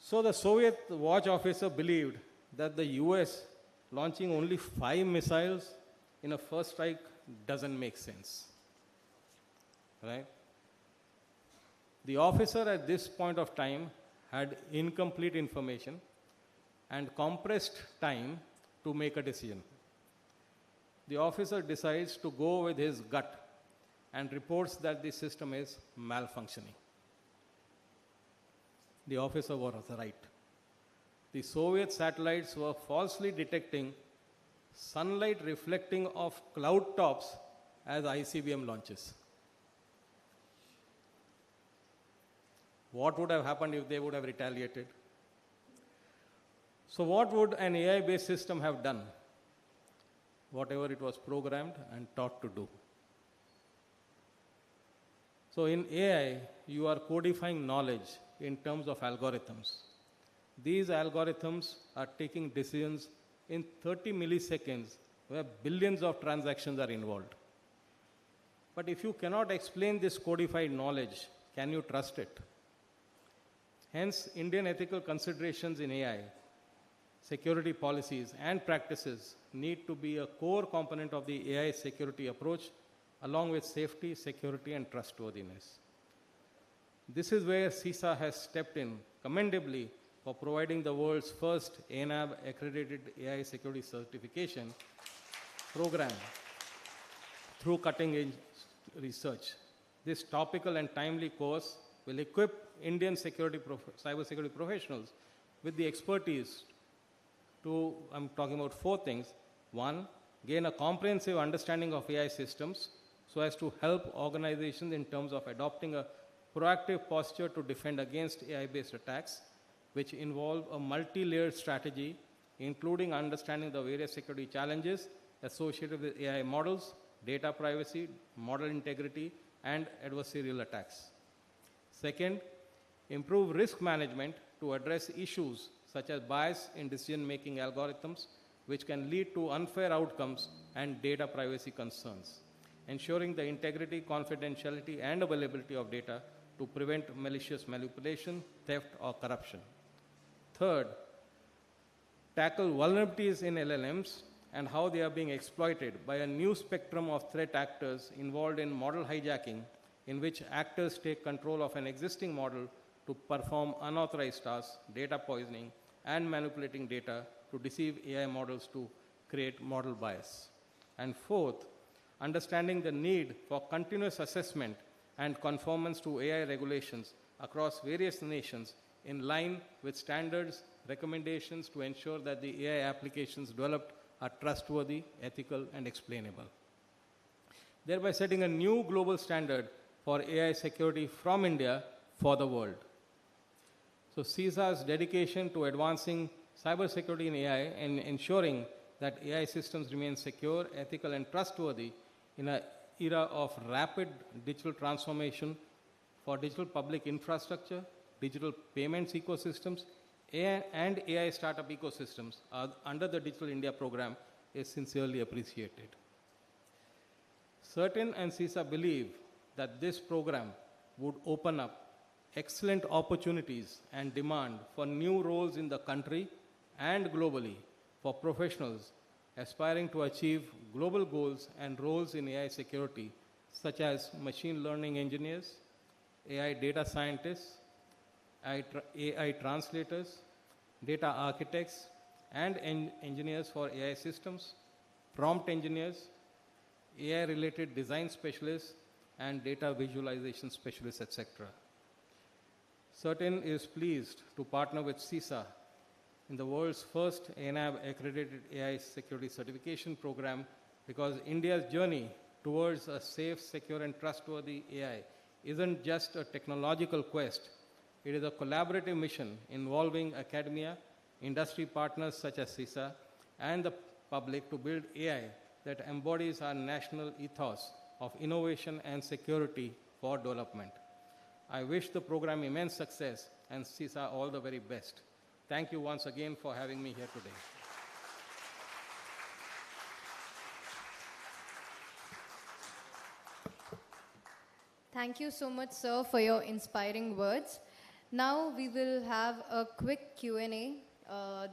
So the Soviet watch officer believed that the US launching only 5 missiles in a first strike doesn't make sense. Right? The officer at this point of time had incomplete information and compressed time to make a decision. The officer decides to go with his gut and reports that the system is malfunctioning. The officer was right. The Soviet satellites were falsely detecting sunlight reflecting off cloud tops as ICBM launches. What would have happened if they would have retaliated? So what would an AI-based system have done? Whatever it was programmed and taught to do. So in AI, you are codifying knowledge in terms of algorithms. These algorithms are taking decisions in 30 milliseconds where billions of transactions are involved. But if you cannot explain this codified knowledge, can you trust it? Hence, Indian ethical considerations in AI, security policies and practices need to be a core component of the AI security approach, along with safety, security, and trustworthiness. This is where CISA has stepped in commendably for providing the world's first ANAB Accredited AI security certification program through cutting-edge research. This topical and timely course will equip Indian cybersecurity professionals with the expertise to, I'm talking about 4 things. 1, gain a comprehensive understanding of AI systems so as to help organizations in terms of adopting a proactive posture to defend against AI-based attacks, which involve a multi-layered strategy, including understanding the various security challenges associated with AI models, data privacy, model integrity, and adversarial attacks. Second, improve risk management to address issues such as bias in decision-making algorithms, which can lead to unfair outcomes and data privacy concerns, ensuring the integrity, confidentiality, and availability of data to prevent malicious manipulation, theft, or corruption. Third, tackle vulnerabilities in LLMs and how they are being exploited by a new spectrum of threat actors involved in model hijacking, in which actors take control of an existing model to perform unauthorized tasks, data poisoning, and manipulating data to deceive AI models to create model bias. And fourth, understanding the need for continuous assessment and conformance to AI regulations across various nations in line with standards, recommendations to ensure that the AI applications developed are trustworthy, ethical, and explainable, thereby setting a new global standard for AI security from India for the world. So CISA's dedication to advancing cybersecurity in AI and ensuring that AI systems remain secure, ethical, and trustworthy in an era of rapid digital transformation for digital public infrastructure, digital payments ecosystems, and AI startup ecosystems under the Digital India program is sincerely appreciated. CERTIN and CISA believe that this program would open up excellent opportunities and demand for new roles in the country and globally for professionals aspiring to achieve global goals and roles in AI security, such as machine learning engineers, AI data scientists, AI translators, data architects, and engineers for AI systems, prompt engineers, AI-related design specialists, and data visualization specialists, etc. CERTIN is pleased to partner with CISA in the world's first ANAB Accredited AI Security Certification Program because India's journey towards a safe, secure, and trustworthy AI isn't just a technological quest. It is a collaborative mission involving academia, industry partners such as CISA, and the public to build AI that embodies our national ethos of innovation and security for development. I wish the program immense success and CISA all the very best. Thank you once again for having me here today. Thank you so much, sir, for your inspiring words. Now we will have a quick Q&A.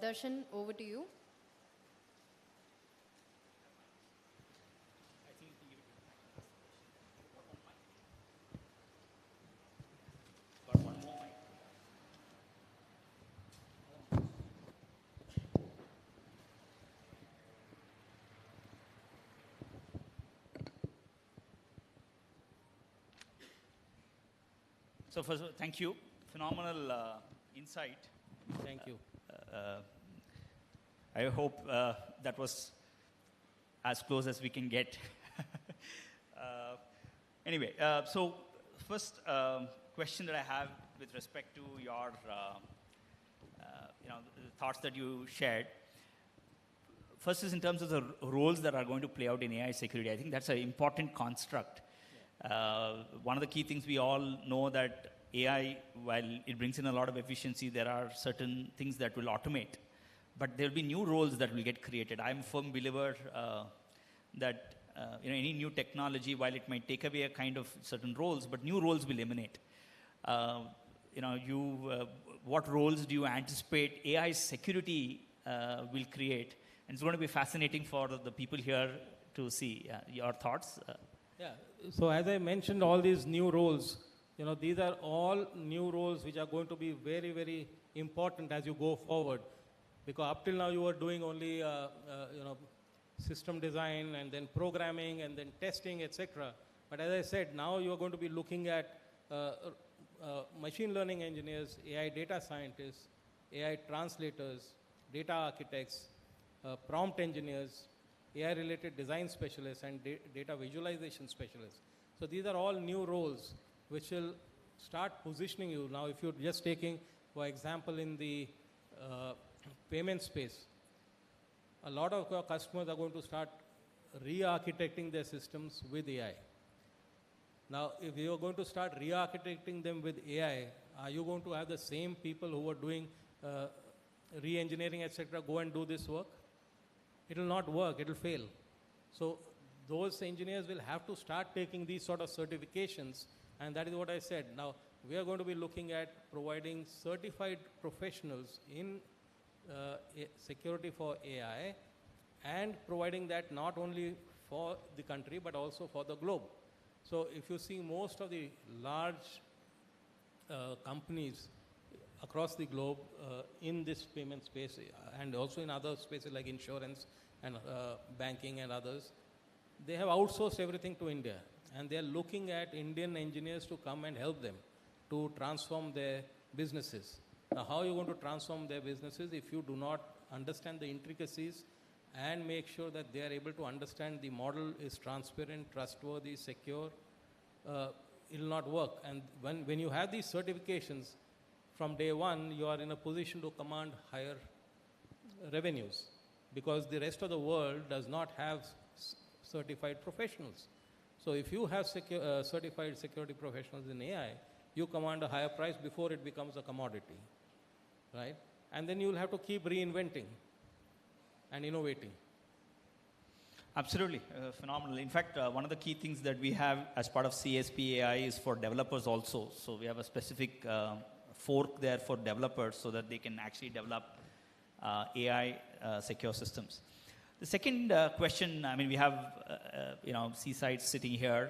Darshan, over to you. Got one more mic. So first of all, thank you. Phenomenal insight. Thank you. I hope that was as close as we can get. Anyway, so first question that I have with respect to your the thoughts that you shared. First is in terms of the roles that are going to play out in AI security. I think that's an important construct. One of the key things we all know that AI, while it brings in a lot of efficiency, there are certain things that will automate. But there will be new roles that will get created. I'm a firm believer that any new technology, while it might take away a kind of certain roles, but new roles will emanate. what roles do you anticipate AI security will create? And it's going to be fascinating for the people here to see your thoughts. Yeah, so as I mentioned, all these new roles, these are all new roles which are going to be very, very important as you go forward. Because up till now you were doing only, system design and then programming and then testing, etc. But as I said, now you are going to be looking at machine learning engineers, AI data scientists, AI translators, data architects, prompt engineers, AI-related design specialists, and data visualization specialists. So these are all new roles which will start positioning you. Now, if you're just taking, for example, in the payment space, a lot of our customers are going to start re-architecting their systems with AI. Now, if you are going to start re-architecting them with AI, are you going to have the same people who are doing re-engineering, etc., go and do this work? It will not work, it will fail. So those engineers will have to start taking these sort of certifications, and that is what I said. Now, we are going to be looking at providing certified professionals in security for AI, and providing that not only for the country, but also for the globe. So if you see most of the large companies across the globe in this payment space, and also in other spaces like insurance and banking and others, they have outsourced everything to India, and they are looking at Indian engineers to come and help them to transform their businesses. Now, how are you going to transform their businesses if you do not understand the intricacies and make sure that they are able to understand the model is transparent, trustworthy, secure? It will not work. And when you have these certifications, from day one, you are in a position to command higher revenues, because the rest of the world does not have certified professionals. So if you have certified security professionals in AI, you command a higher price before it becomes a commodity, right? And then you will have to keep reinventing and innovating. Absolutely, phenomenal. In fact, one of the key things that we have as part of CSPAI is for developers also. So we have a specific fork there for developers so that they can actually develop AI secure systems. The second question, I mean, we have, CSIDE sitting here.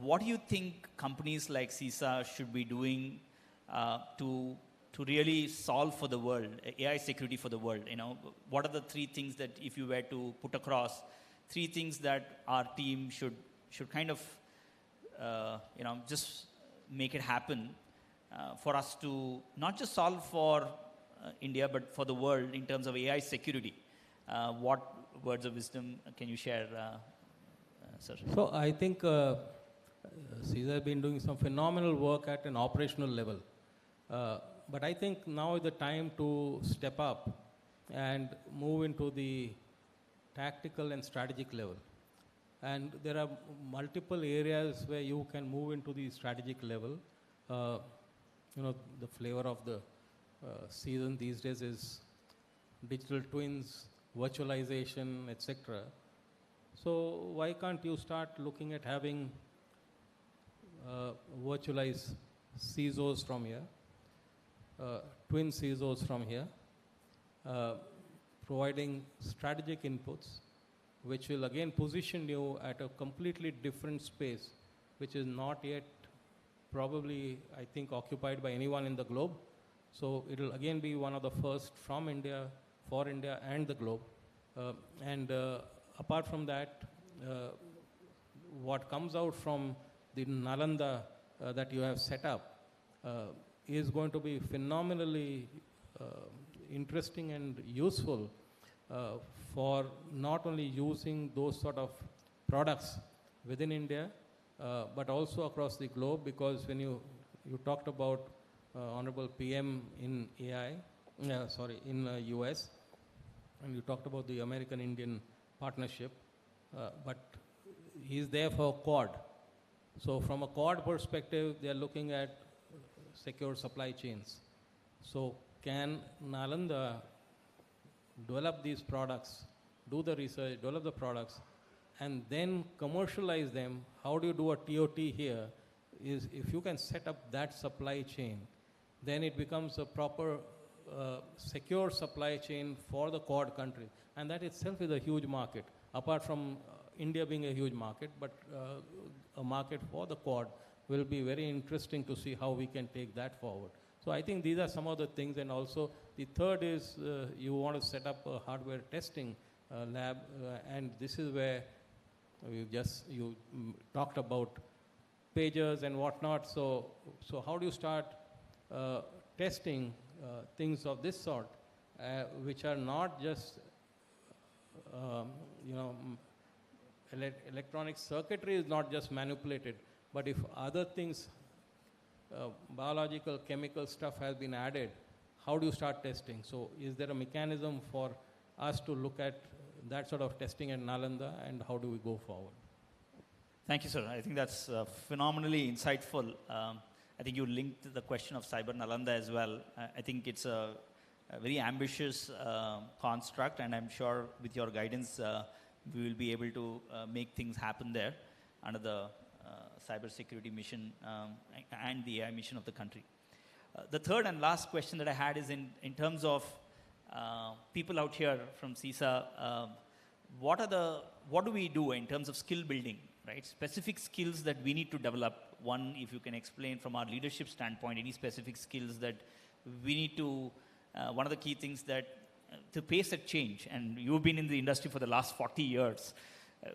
What do you think companies like CISA should be doing to really solve for the world, AI security for the world? What are the three things that, if you were to put across, three things that our team should kind of, just make it happen for us to not just solve for India, but for the world in terms of AI security? What words of wisdom can you share, sir? So I think CISA has been doing some phenomenal work at an operational level. But I think now is the time to step up and move into the tactical and strategic level. And there are multiple areas where you can move into the strategic level. The flavor of the season these days is digital twins, virtualization, etc. So why can't you start looking at having virtualized CISOs from here, twin CISOs from here, providing strategic inputs, which will again position you at a completely different space, which is not yet probably, I think, occupied by anyone in the globe. So it will again be one of the first from India, for India and the globe. And apart from that, what comes out from the Nalanda that you have set up is going to be phenomenally interesting and useful for not only using those sort of products within India, but also across the globe, because when you talked about Honorable PM in in US, and you talked about the American-Indian partnership, but he's there for Quad. So from a Quad perspective, they are looking at secure supply chains. So can Nalanda develop these products, do the research, develop the products, and then commercialize them? How do you do a TOT here? is if you can set up that supply chain, then it becomes a proper secure supply chain for the Quad country. And that itself is a huge market, apart from India being a huge market, but a market for the Quad will be very interesting to see how we can take that forward. So I think these are some of the things, and also the third is you want to set up a hardware testing lab, and this is where you talked about pagers and whatnot. So how do you start testing things of this sort, which are not just electronic circuitry is not just manipulated, but if other things, biological, chemical stuff has been added, how do you start testing? So is there a mechanism for us to look at that sort of testing at Nalanda, and how do we go forward? Thank you, sir. I think that's phenomenally insightful. I think you linked the question of Cyber Nalanda as well. I think it's a very ambitious construct, and I'm sure with your guidance, we will be able to make things happen there under the cybersecurity mission and the AI mission of the country. The third and last question that I had is in terms of people out here from CISA, what do we do in terms of skill building, right? Specific skills that we need to develop. One, if you can explain from our leadership standpoint, any specific skills that we need to, one of the key things that to pace that change, and you've been in the industry for the last 40 years,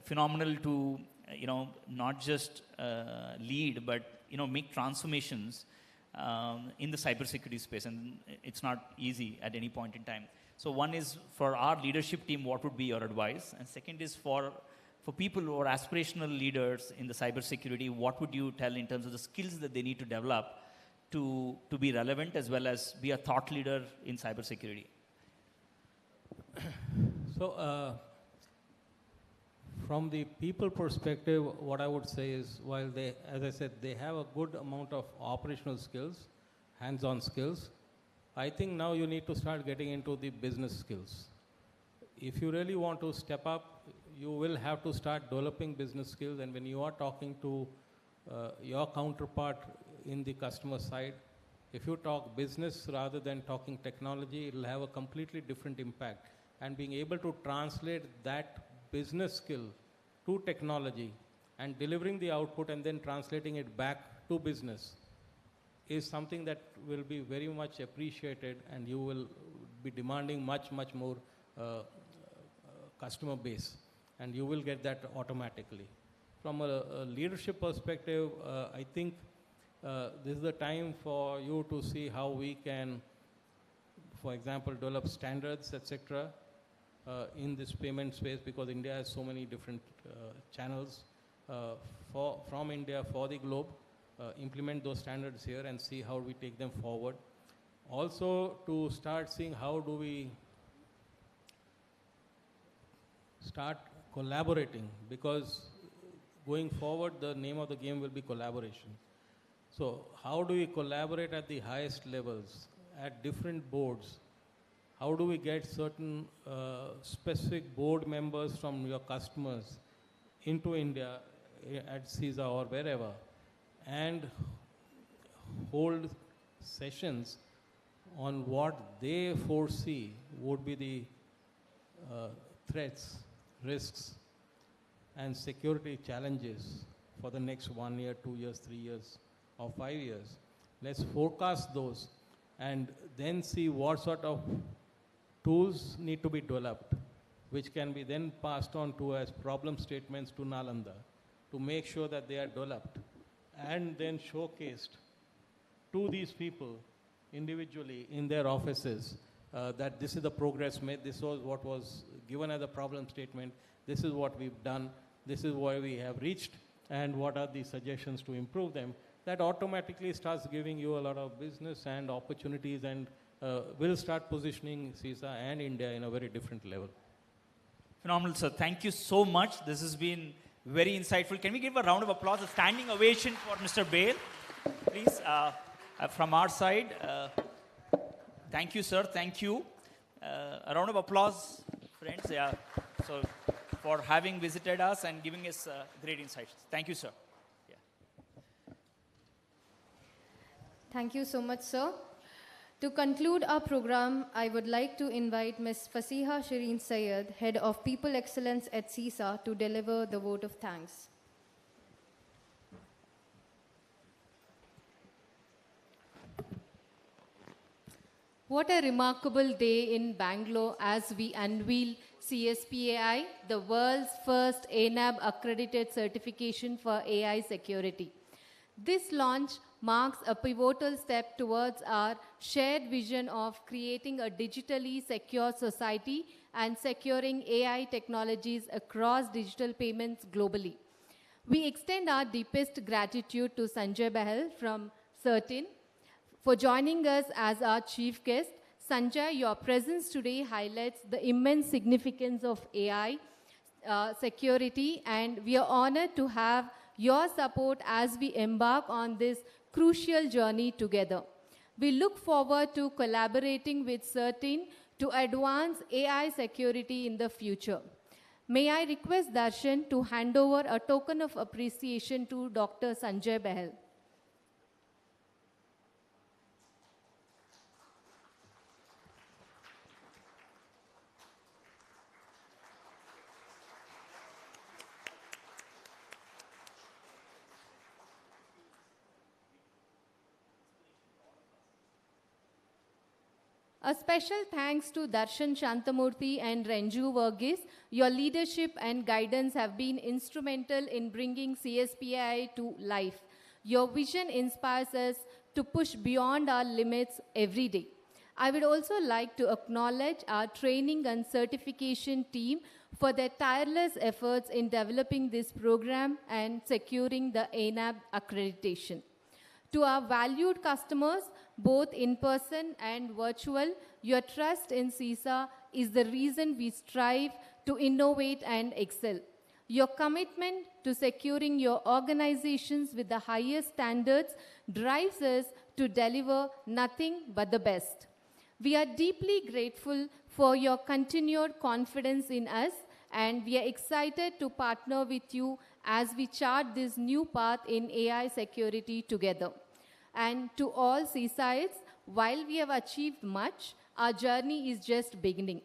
phenomenal to, not just lead, but, make transformations in the cybersecurity space, and it's not easy at any point in time. So one is for our leadership team, what would be your advice? And second is for people who are aspirational leaders in the cybersecurity, what would you tell in terms of the skills that they need to develop to be relevant as well as be a thought leader in cybersecurity? So from the people perspective, what I would say is, while they, as I said, they have a good amount of operational skills, hands-on skills, I think now you need to start getting into the business skills. If you really want to step up, you will have to start developing business skills, and when you are talking to your counterpart in the customer side, if you talk business rather than talking technology, it will have a completely different impact. And being able to translate that business skill to technology and delivering the output and then translating it back to business is something that will be very much appreciated, and you will be demanding much, much more customer base, and you will get that automatically. From a leadership perspective, I think this is the time for you to see how we can, for example, develop standards, etc., in this payment space, because India has so many different channels from India for the globe. Implement those standards here and see how we take them forward. Also, to start seeing how do we start collaborating, because going forward, the name of the game will be collaboration. So how do we collaborate at the highest levels, at different boards? How do we get certain specific board members from your customers into India at CISA or wherever, and hold sessions on what they foresee would be the threats, risks, and security challenges for the next 1 year, 2 years, 3 years, or 5 years. Let's forecast those and then see what sort of tools need to be developed, which can be then passed on to as problem statements to Nalanda to make sure that they are developed and then showcased to these people individually in their offices that this is the progress made, this was what was given as a problem statement, this is what we've done, this is where we have reached, and what are the suggestions to improve them. That automatically starts giving you a lot of business and opportunities, and will start positioning CISA and India in a very different level. Phenomenal, sir. Thank you so much. This has been very insightful. Can we give a round of applause, a standing ovation for Mr. Bail, please, from our side. Thank you, sir. Thank you. A round of applause, friends. Yeah. So, for having visited us and giving us great insights. Thank you, sir. Yeah. Thank you so much, sir. To conclude our program, I would like to invite Ms. Fasiha Shireen Sayed, Head of People Excellence at CISA, to deliver the vote of thanks. What a remarkable day in Bangalore as we unveil CSPAI, the world's first ANAB accredited certification for AI security. This launch marks a pivotal step towards our shared vision of creating a digitally secure society and securing AI technologies across digital payments globally. We extend our deepest gratitude to Sanjay Bahal from Certain for joining us as our chief guest. Sanjay, your presence today highlights the immense significance of AI security, and we are honored to have your support as we embark on this crucial journey together. We look forward to collaborating with Certain to advance AI security in the future. May I request Darshan to hand over a token of appreciation to Dr. Sanjay Bahal. A special thanks to Darshan Shantamurthy and Renju Verghese. Your leadership and guidance have been instrumental in bringing CSPAI to life. Your vision inspires us to push beyond our limits every day. I would also like to acknowledge our training and certification team for their tireless efforts in developing this program and securing the ANAB accreditation. To our valued customers, both in person and virtual, your trust in CISA is the reason we strive to innovate and excel. Your commitment to securing your organizations with the highest standards drives us to deliver nothing but the best. We are deeply grateful for your continued confidence in us, and we are excited to partner with you as we chart this new path in AI security together. And to all CISAites, while we have achieved much, our journey is just beginning.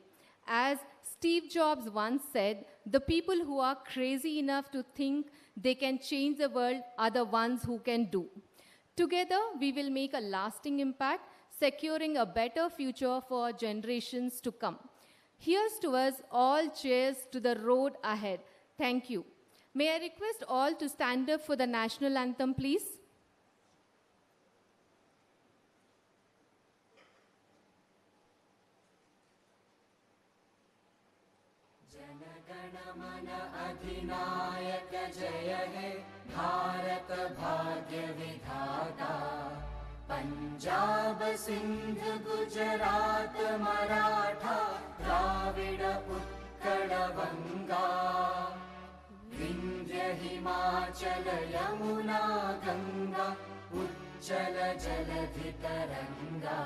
As Steve Jobs once said, the people who are crazy enough to think they can change the world are the ones who can do. Together, we will make a lasting impact, securing a better future for generations to come. Here's to us all, cheers to the road ahead. Thank you. May I request all to stand up for the national anthem, please? Jana Gana Mana अधिनायक जय हे भारत भाग्य विधाता पंजाब सिंध गुजरात मराठा द्राविड उत्कल बंगा विंध्य हिमाचल यमुना गंगा उच्चल जलधि तरंगा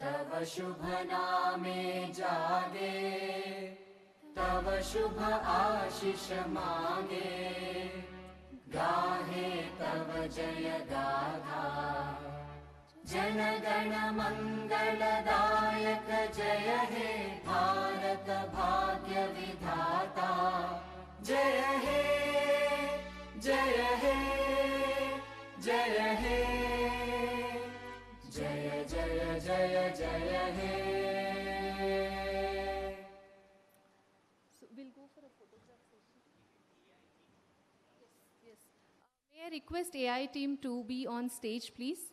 तव शुभ नामे जागे तव शुभ आशीष मांगे गाहे तव जय गाथा जन गण मंगलदायक जय हे भारत भाग्य विधाता जय हे जय हे जय हे जय जय जय जय हे So we'll go for a photograph session. Yes. May I request AI team to be on stage, please?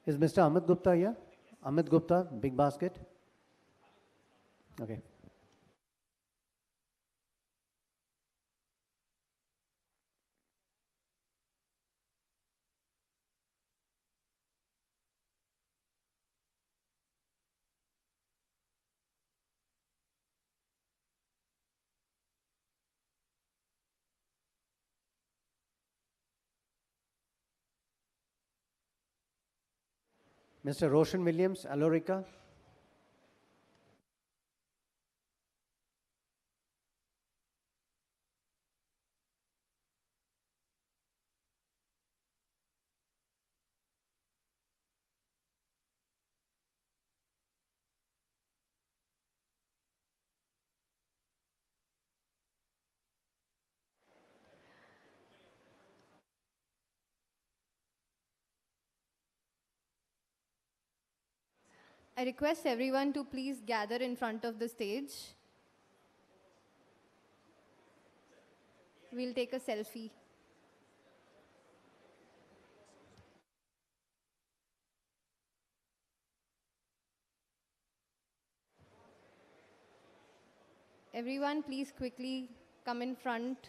Is Mr. Amit Gupta here? Amit Gupta, big basket. Okay. Mr. Roshan Williams, Alorica. I request everyone to please gather in front of the stage. We'll take a selfie. Everyone, please quickly come in front.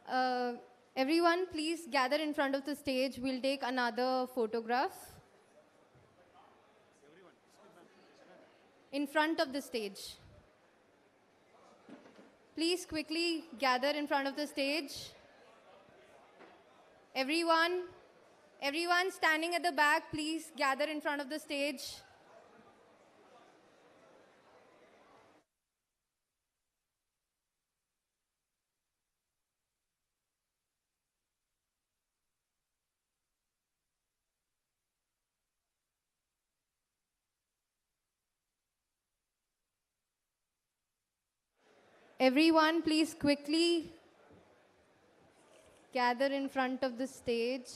Uh, Everyone, please gather in front of the stage. We'll take another photograph. In front of the stage. Please quickly gather in front of the stage. Everyone standing at the back, please gather in front of the stage. Everyone, please quickly gather in front of the stage.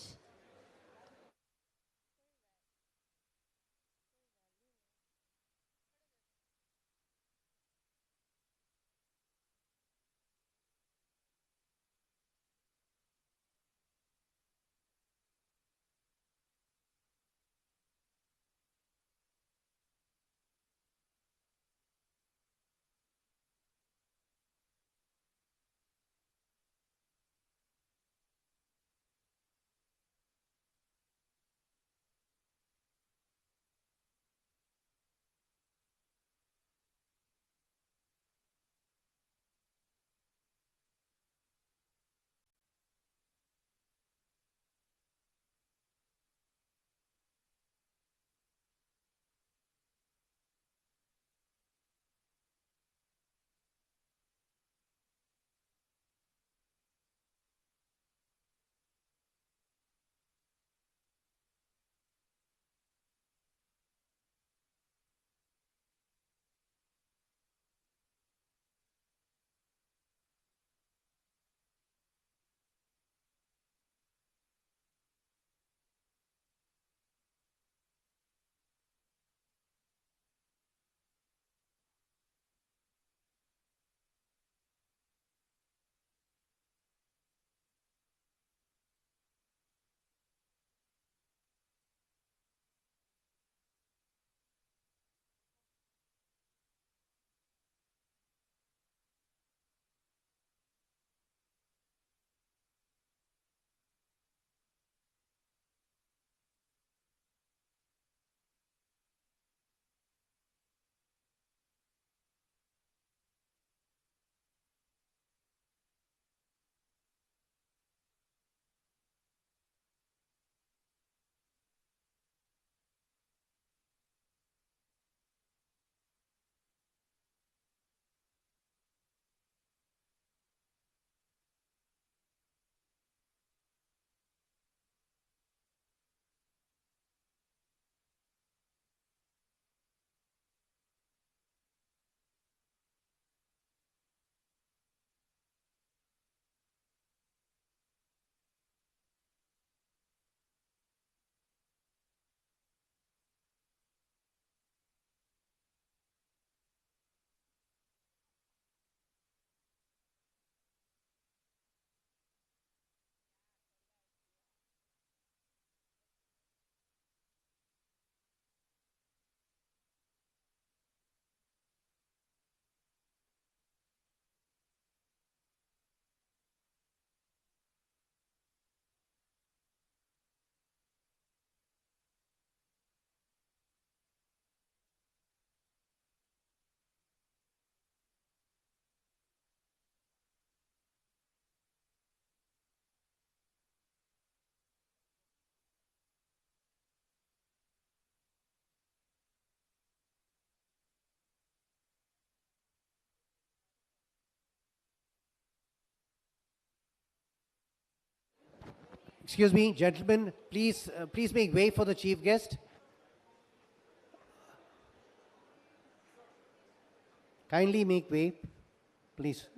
Excuse me, gentlemen, please, please make way for the chief guest. Kindly make way, please.